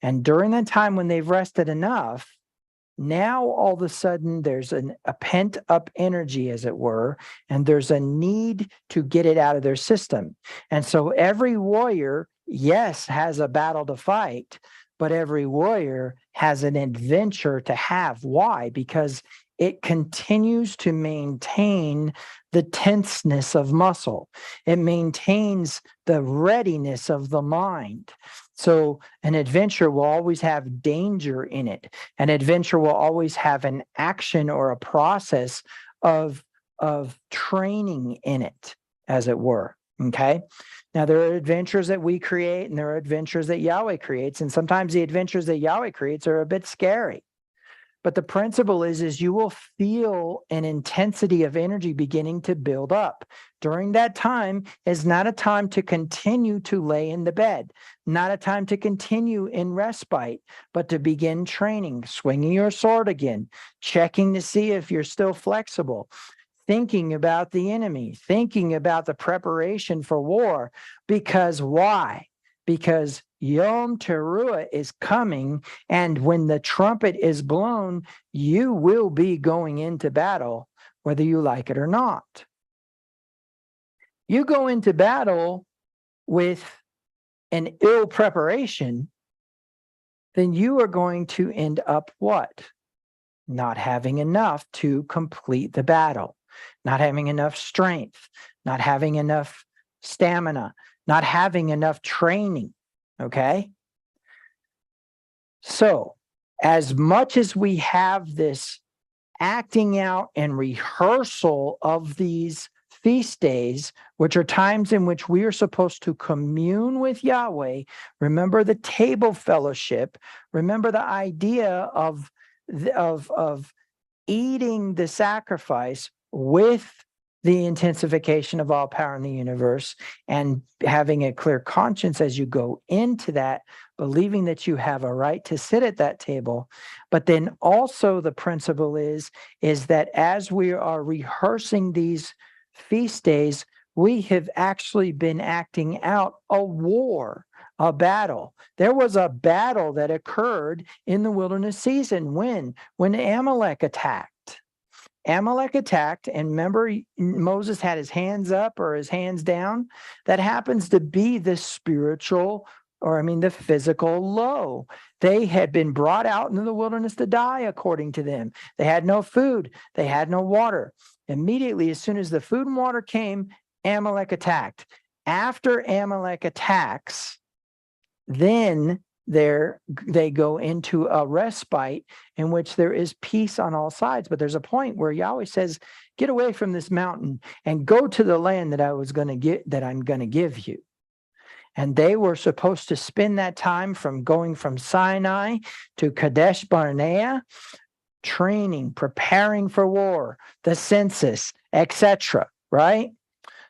And during that time when they've rested enough, now all of a sudden there's a pent up energy, as it were, and there's a need to get it out of their system. And so every warrior, yes, has a battle to fight, but every warrior has an adventure to have. Why? Because it continues to maintain the tenseness of muscle. It maintains the readiness of the mind. So an adventure will always have danger in it. An adventure will always have an action or a process of training in it, as it were. Okay. Now, there are adventures that we create and there are adventures that Yahweh creates. And sometimes the adventures that Yahweh creates are a bit scary. But the principle is you will feel an intensity of energy beginning to build up. During that time is not a time to continue to lay in the bed, not a time to continue in respite, but to begin training, swinging your sword again, checking to see if you're still flexible, thinking about the enemy, thinking about the preparation for war. Because why? Because Yom Teruah is coming, and when the trumpet is blown, you will be going into battle, whether you like it or not. You go into battle with an ill preparation, then you are going to end up what? Not having enough to complete the battle, not having enough strength, not having enough stamina, not having enough training. Okay. So as much as we have this acting out and rehearsal of these feast days, which are times in which we are supposed to commune with Yahweh, remember the table fellowship, remember the idea of eating the sacrifice with the intensification of all power in the universe, and having a clear conscience as you go into that, believing that you have a right to sit at that table. But then also the principle is that as we are rehearsing these feast days, we have actually been acting out a war, a battle. There was a battle that occurred in the wilderness season. When Amalek attacked. Amalek attacked, and remember, Moses had his hands up or his hands down. That happens to be the spiritual, the physical low. They had been brought out into the wilderness to die, according to them. They had no food. They had no water. Immediately, as soon as the food and water came, Amalek attacked. After Amalek attacks, then they go into a respite in which there is peace on all sides. But there's a point where Yahweh says, get away from this mountain and go to the land that I'm going to give you. And they were supposed to spend that time going from Sinai to Kadesh Barnea, training, preparing for war, the census, etc. Right?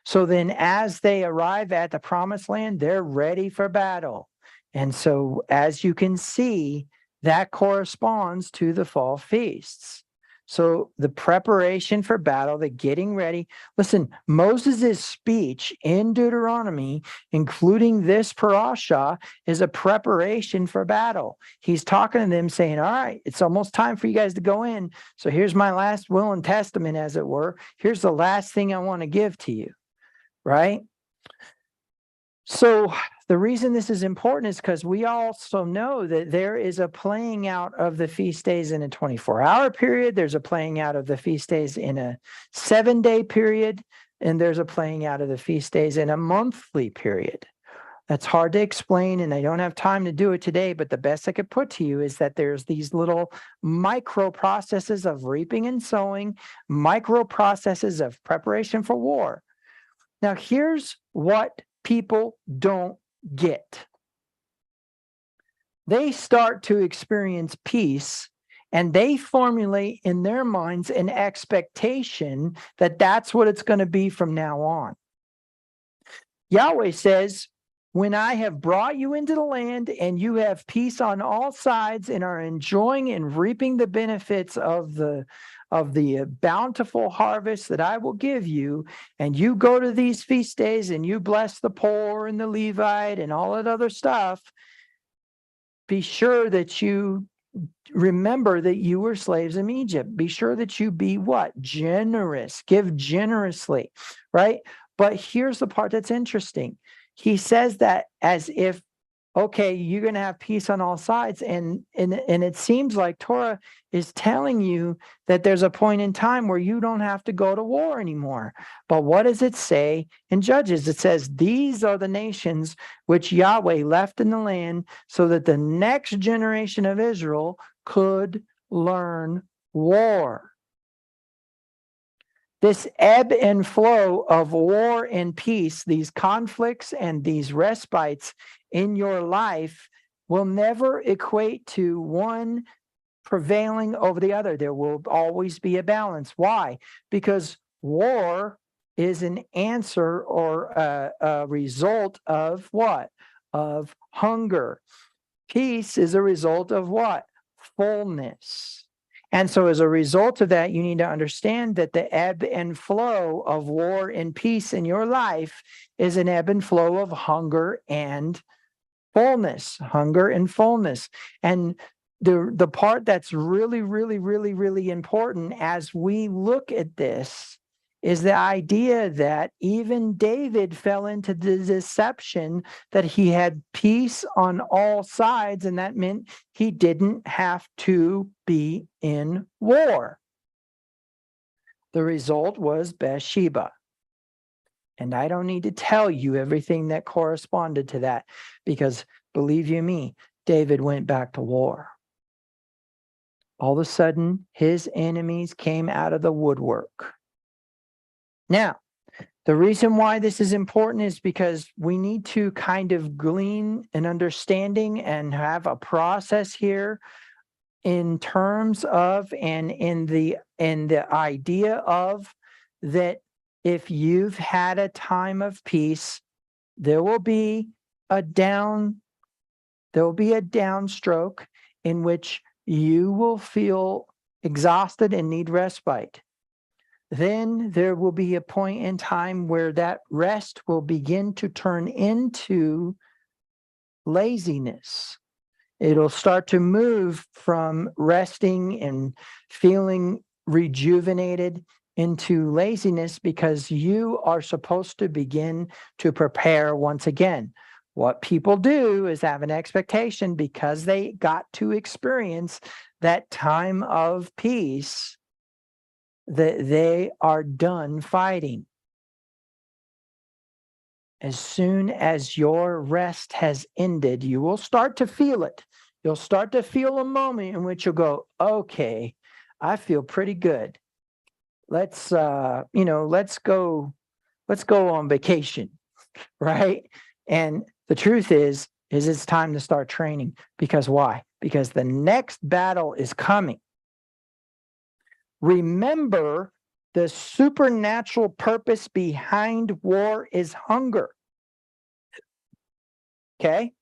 So then as they arrive at the promised land, they're ready for battle. And so, as you can see, that corresponds to the fall feasts. So the preparation for battle, the getting ready. Listen, Moses' speech in Deuteronomy, including this parasha, is a preparation for battle. He's talking to them saying, all right, it's almost time for you guys to go in. So here's my last will and testament, as it were. Here's the last thing I want to give to you, right? So The reason this is important is because we also know that there is a playing out of the feast days in a 24-hour period. There's a playing out of the feast days in a 7-day period. And there's a playing out of the feast days in a monthly period. That's hard to explain, and I don't have time to do it today, but the best I could put to you is that there's these little micro processes of reaping and sowing, micro processes of preparation for war. Now, here's what people don't get. They start to experience peace, and they formulate in their minds an expectation that that's what it's going to be from now on. Yahweh says, when I have brought you into the land and you have peace on all sides and are enjoying and reaping the benefits of the bountiful harvest that I will give you, and you go to these feast days and you bless the poor and the Levite and all that other stuff, be sure that you remember that you were slaves in Egypt. Be sure that you be what? Generous. Give generously, right? But here's the part that's interesting. He says that as if, okay, you're going to have peace on all sides. And it seems like Torah is telling you that there's a point in time where you don't have to go to war anymore. But what does it say in Judges? It says, these are the nations which Yahweh left in the land so that the next generation of Israel could learn war. This ebb and flow of war and peace, these conflicts and these respites in your life will never equate to one prevailing over the other. There will always be a balance. Why? Because war is an answer or a result of what? Of hunger. Peace is a result of what? Fullness. And so as a result of that, you need to understand that the ebb and flow of war and peace in your life is an ebb and flow of hunger and fullness, hunger and fullness. And the part that's really, really, really, really important as we look at this is the idea that even David fell into the deception that he had peace on all sides, and that meant he didn't have to be in war. The result was Bathsheba. And I don't need to tell you everything that corresponded to that, because believe you me, David went back to war. All of a sudden, his enemies came out of the woodwork. Now, the reason why this is important is because we need to kind of glean an understanding and have a process here in terms of and in the idea of that if you've had a time of peace, there will be a downstroke in which you will feel exhausted and need respite. Then there will be a point in time where that rest will begin to turn into laziness. It'll start to move from resting and feeling rejuvenated into laziness because you are supposed to begin to prepare once again. What people do is have an expectation because they got to experience that time of peace that they are done fighting. As soon as your rest has ended, you will start to feel it. You'll start to feel a moment in which you'll go, okay, I feel pretty good. Let's go on vacation, right? And the truth is it's time to start training. Because why? Because the next battle is coming. Remember, the supernatural purpose behind war is hunger. Okay?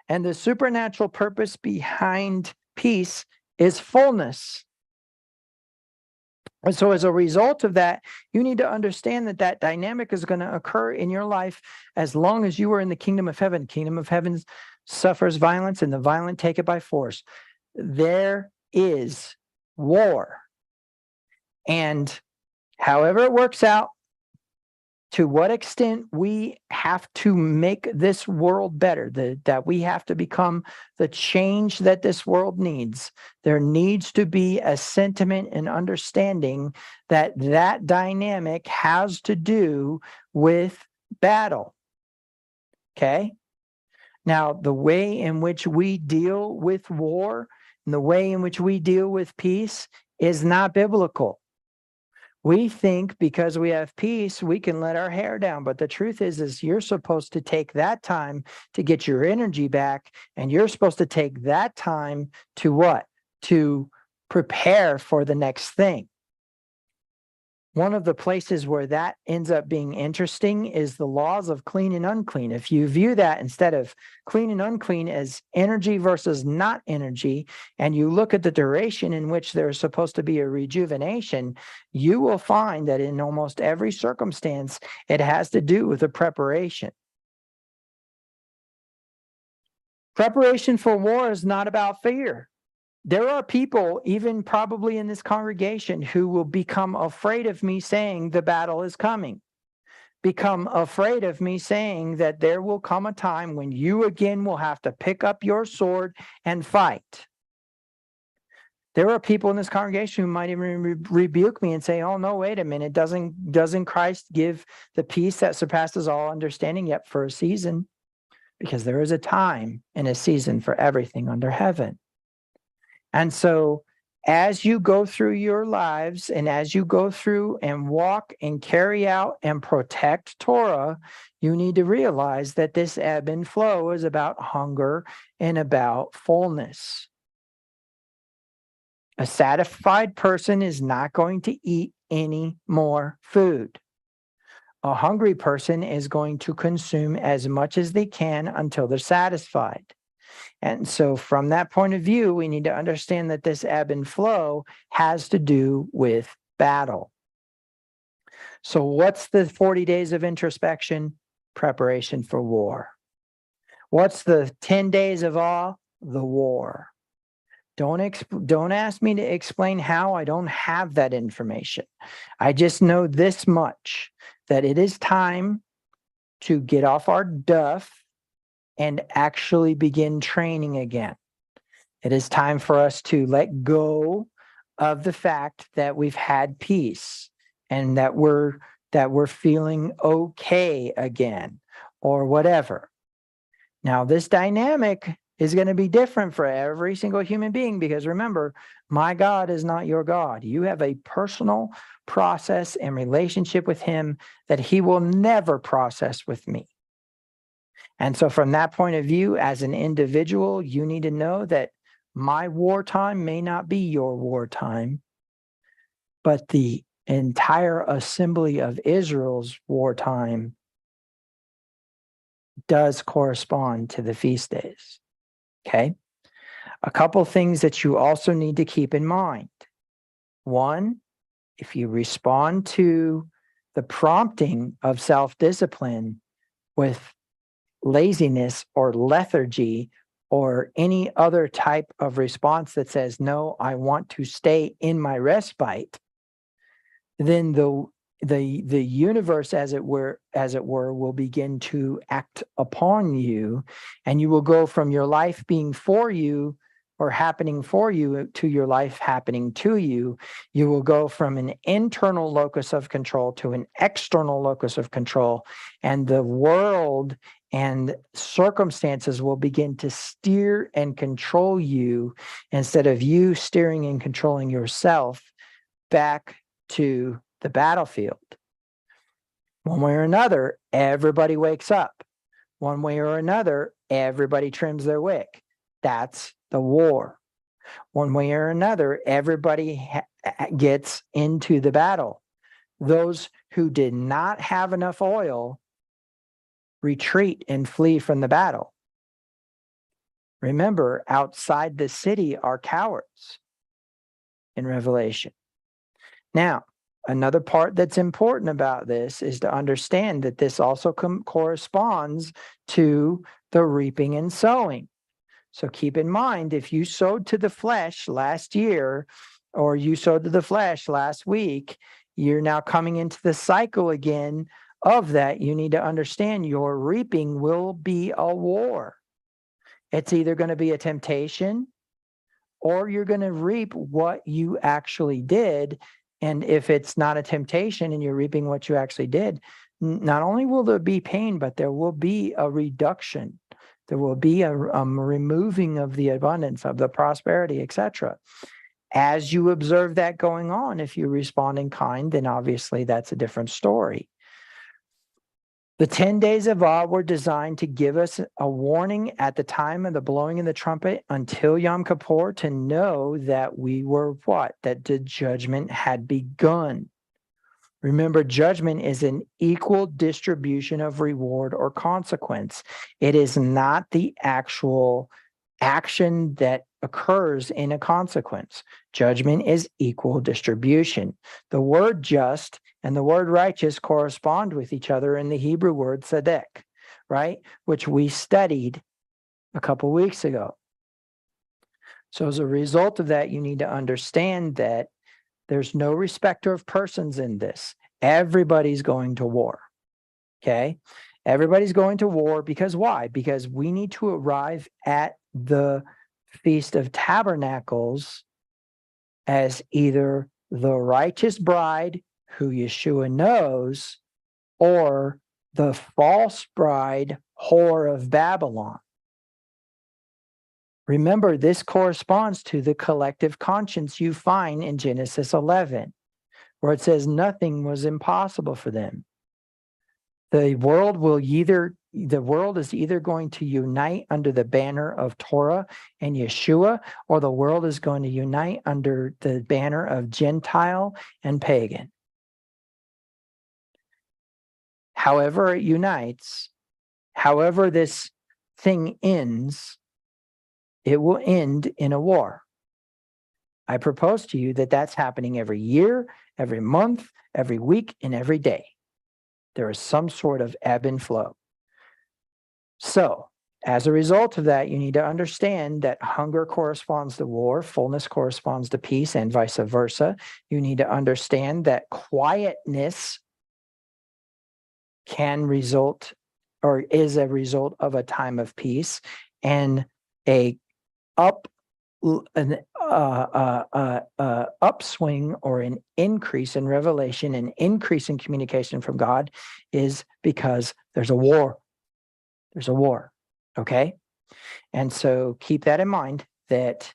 And the supernatural purpose behind peace is fullness. And so as a result of that, you need to understand that that dynamic is going to occur in your life as long as you are in the kingdom of heaven. Kingdom of heaven suffers violence, and the violent take it by force. There is war. And however it works out, to what extent we have to make this world better, that we have to become the change that this world needs. There needs to be a sentiment and understanding that that dynamic has to do with battle. Okay? Now, the way in which we deal with war and the way in which we deal with peace is not biblical. We think because we have peace, we can let our hair down. But the truth is you're supposed to take that time to get your energy back. And you're supposed to take that time to what? To prepare for the next thing. One of the places where that ends up being interesting is the laws of clean and unclean. If you view that instead of clean and unclean as energy versus not energy, and you look at the duration in which there's supposed to be a rejuvenation, you will find that in almost every circumstance, it has to do with a preparation. Preparation for war is not about fear. There are people, even probably in this congregation, who will become afraid of me saying the battle is coming. Become afraid of me saying that there will come a time when you again will have to pick up your sword and fight. There are people in this congregation who might even rebuke me and say, oh, no, wait a minute. Doesn't Christ give the peace that surpasses all understanding? Yet for a season, because there is a time and a season for everything under heaven. And so as you go through your lives and as you go through and walk and carry out and protect Torah, you need to realize that this ebb and flow is about hunger and about fullness. A satisfied person is not going to eat any more food. A hungry person is going to consume as much as they can until they're satisfied. And so from that point of view, we need to understand that this ebb and flow has to do with battle. So what's the 40 days of introspection? Preparation for war. What's the 10 days of awe? The war. Don't ask me to explain how. I don't have that information. I just know this much, that it is time to get off our duff and actually begin training again. It is time for us to let go of the fact that we've had peace and that we're feeling okay again or whatever. Now, this dynamic is going to be different for every single human being, because remember, my God is not your God. You have a personal process and relationship with him that he will never process with me. And so from that point of view, as an individual, you need to know that my wartime may not be your wartime, but the entire assembly of Israel's wartime does correspond to the feast days. Okay? A couple things that you also need to keep in mind. One, if you respond to the prompting of self-discipline with laziness or lethargy or any other type of response that says, no, I want to stay in my respite, then the universe, as it were, will begin to act upon you, and you will go from your life being for you or happening for you to your life happening to you. You will go from an internal locus of control to an external locus of control, and the world and circumstances will begin to steer and control you instead of you steering and controlling yourself back to the battlefield. One way or another, everybody wakes up. One way or another, everybody trims their wick. That's the war. One way or another, everybody gets into the battle. Those who did not have enough oil retreat and flee from the battle. Remember, outside the city are cowards in Revelation. Now, another part that's important about this is to understand that this also corresponds to the reaping and sowing. So keep in mind, if you sowed to the flesh last year, or you sowed to the flesh last week, you're now coming into the cycle again of that, you need to understand your reaping will be a war. It's either going to be a temptation or you're going to reap what you actually did. And if it's not a temptation and you're reaping what you actually did, not only will there be pain, but there will be a reduction. There will be a removing of the abundance, of the prosperity, etc. As you observe that going on, if you respond in kind, then obviously that's a different story. The 10 days of awe were designed to give us a warning at the time of the blowing of the trumpet until Yom Kippur, to know that we were what? That the judgment had begun. Remember, judgment is an equal distribution of reward or consequence. It is not the actual action that occurs in a consequence. Judgment is equal distribution. The word just and the word righteous correspond with each other in the Hebrew word tzedek, right? Which we studied a couple weeks ago. So as a result of that, you need to understand that there's no respecter of persons in this. Everybody's going to war, okay? Everybody's going to war because why? Because we need to arrive at the Feast of Tabernacles as either the righteous bride who Yeshua knows, or the false bride, whore of Babylon. Remember, this corresponds to the collective conscience you find in Genesis 11, where it says nothing was impossible for them. The world is either going to unite under the banner of Torah and Yeshua, or the world is going to unite under the banner of Gentile and pagan. However it unites, however this thing ends, it will end in a war. I propose to you that that's happening every year, every month, every week, and every day. There is some sort of ebb and flow. So, as a result of that, you need to understand that hunger corresponds to war, fullness corresponds to peace, and vice versa. You need to understand that quietness can result, or is a result of, a time of peace, and an upswing or an increase in revelation, an increase in communication from God, is because there's a war. There's a war, okay? And so keep that in mind, that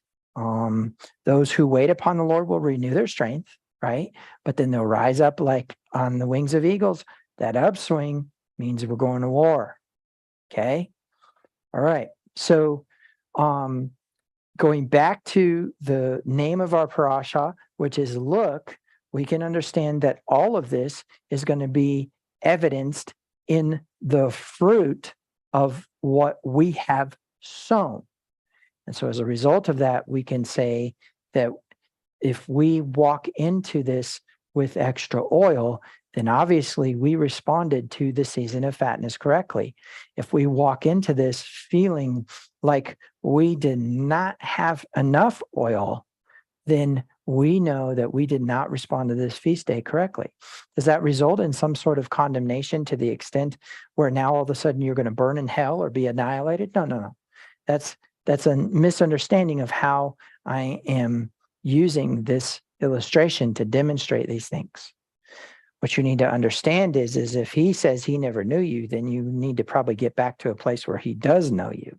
those who wait upon the Lord will renew their strength, right? But then they'll rise up like on the wings of eagles. That upswing means we're going to war, okay? All right, so going back to the name of our parasha, which is look, we can understand that all of this is going to be evidenced in the fruit of what we have sown. And so as a result of that, we can say that if we walk into this with extra oil, then obviously we responded to the season of fatness correctly. If we walk into this feeling like we did not have enough oil, then we know that we did not respond to this feast day correctly. Does that result in some sort of condemnation to the extent where now all of a sudden you're going to burn in hell or be annihilated? No. That's a misunderstanding of how I am using this illustration to demonstrate these things. What you need to understand is if he says he never knew you, then you need to probably get back to a place where he does know you.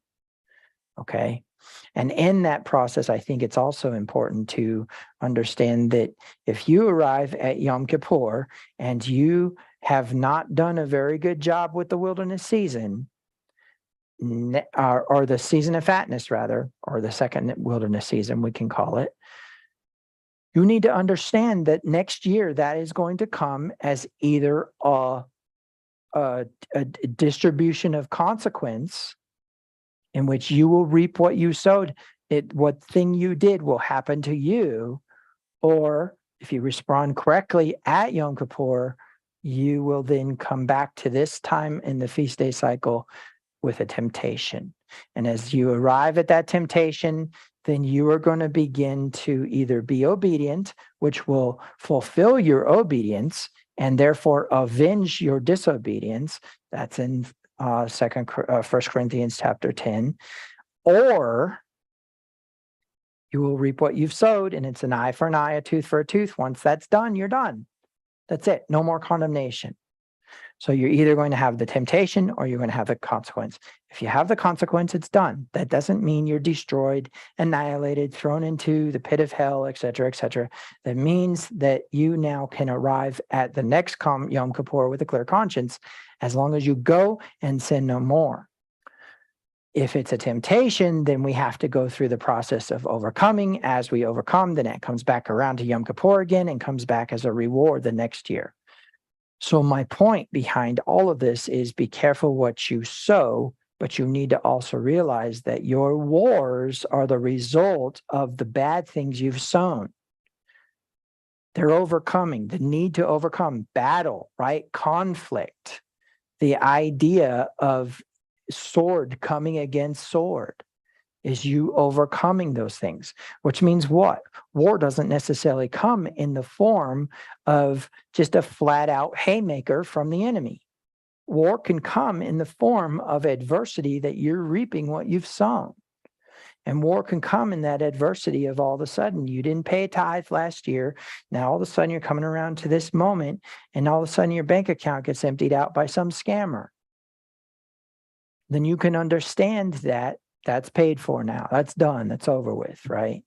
Okay? And in that process, I think it's also important to understand that if you arrive at Yom Kippur and you have not done a very good job with the wilderness season, or the season of fatness rather, or the second wilderness season, we can call it, you need to understand that next year that is going to come as either a distribution of consequence in which you will reap what you sowed. What thing you did will happen to you, or if you respond correctly at Yom Kippur, you will then come back to this time in the feast day cycle with a temptation. And as you arrive at that temptation, then you are going to begin to either be obedient, which will fulfill your obedience and therefore avenge your disobedience. That's in 1 Corinthians chapter 10. Or you will reap what you've sowed, and it's an eye for an eye, a tooth for a tooth. Once that's done, you're done. That's it. No more condemnation. So you're either going to have the temptation or you're going to have the consequence. If you have the consequence, it's done. That doesn't mean you're destroyed, annihilated, thrown into the pit of hell, et cetera, et cetera. That means that you now can arrive at the next Yom Kippur with a clear conscience, as long as you go and sin no more. If it's a temptation, then we have to go through the process of overcoming. As we overcome, then it comes back around to Yom Kippur again and comes back as a reward the next year. So my point behind all of this is be careful what you sow, but you need to also realize that your wars are the result of the bad things you've sown. They're overcoming, the need to overcome, battle, right? Conflict, the idea of sword coming against sword is you overcoming those things, which means what? War doesn't necessarily come in the form of just a flat out haymaker from the enemy. War can come in the form of adversity that you're reaping what you've sown. And war can come in that adversity of all of a sudden, you didn't pay a tithe last year. Now all of a sudden you're coming around to this moment and all of a sudden your bank account gets emptied out by some scammer. Then you can understand that that's paid for now. That's done. That's over with, right?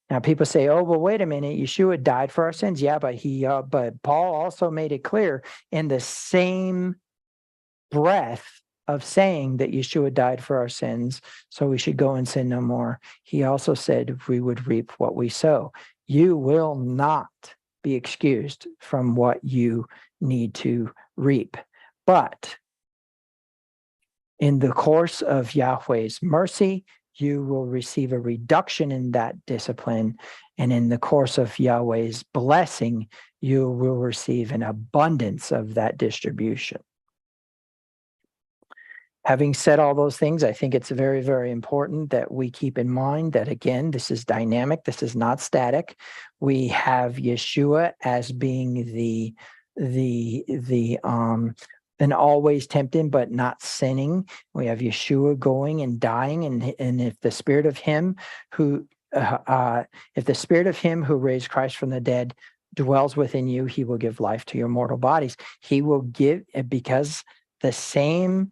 Now people say, "Oh, well, wait a minute. Yeshua died for our sins." Yeah, but Paul also made it clear in the same breath of saying that Yeshua died for our sins, so we should go and sin no more. He also said we would reap what we sow. You will not be excused from what you need to reap, but in the course of Yahweh's mercy, you will receive a reduction in that discipline. And in the course of Yahweh's blessing, you will receive an abundance of that distribution. Having said all those things, I think it's very, very important that we keep in mind that, again, this is dynamic. This is not static. We have Yeshua as being and always tempted, but not sinning. We have Yeshua going and dying, and if the spirit of him who raised Christ from the dead dwells within you, he will give life to your mortal bodies. He will give, because the same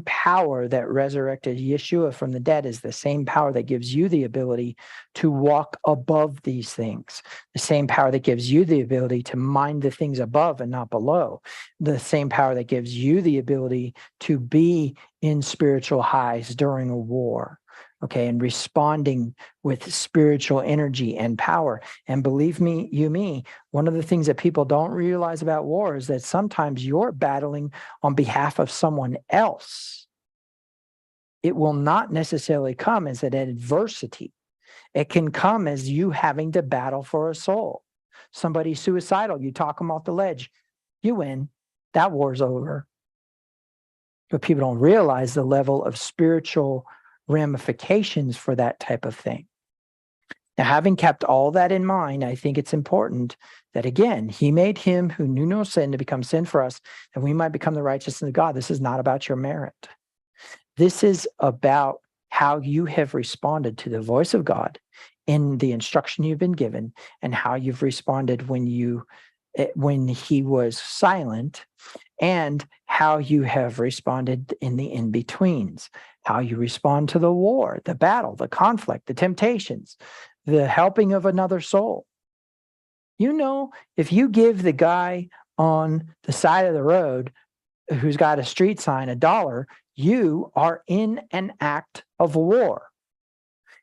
power that resurrected Yeshua from the dead is the same power that gives you the ability to walk above these things. The same power that gives you the ability to mind the things above and not below. The same power that gives you the ability to be in spiritual highs during a war. Okay, and responding with spiritual energy and power. And believe me, one of the things that people don't realize about war is that sometimes you're battling on behalf of someone else. It will not necessarily come as an adversity. It can come as you having to battle for a soul. Somebody's suicidal, you talk them off the ledge, you win, that war's over. But people don't realize the level of spiritual ramifications for that type of thing. Now, having kept all that in mind, I think it's important that, again, he made him who knew no sin to become sin for us, that we might become the righteousness of God. This is not about your merit. This is about how you have responded to the voice of God in the instruction you've been given, and how you've responded when he was silent, and how you have responded in the in-betweens, how you respond to the war, the battle, the conflict, the temptations, the helping of another soul. You know, if you give the guy on the side of the road who's got a street sign $1, you are in an act of war.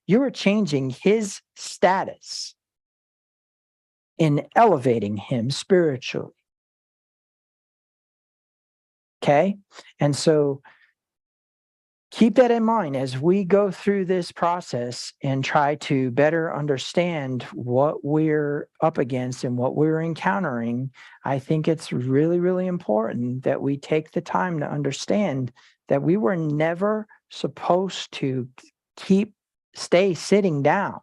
You are changing his status in elevating him spiritually. Okay? And so keep that in mind as we go through this process and try to better understand what we're up against and what we're encountering. I think it's really, really important that we take the time to understand that we were never supposed to stay sitting down,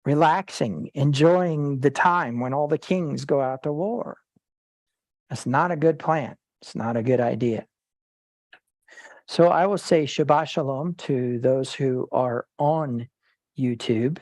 relaxing, enjoying the time when all the kings go out to war. That's not a good plan. It's not a good idea. So I will say Shabbat Shalom to those who are on YouTube.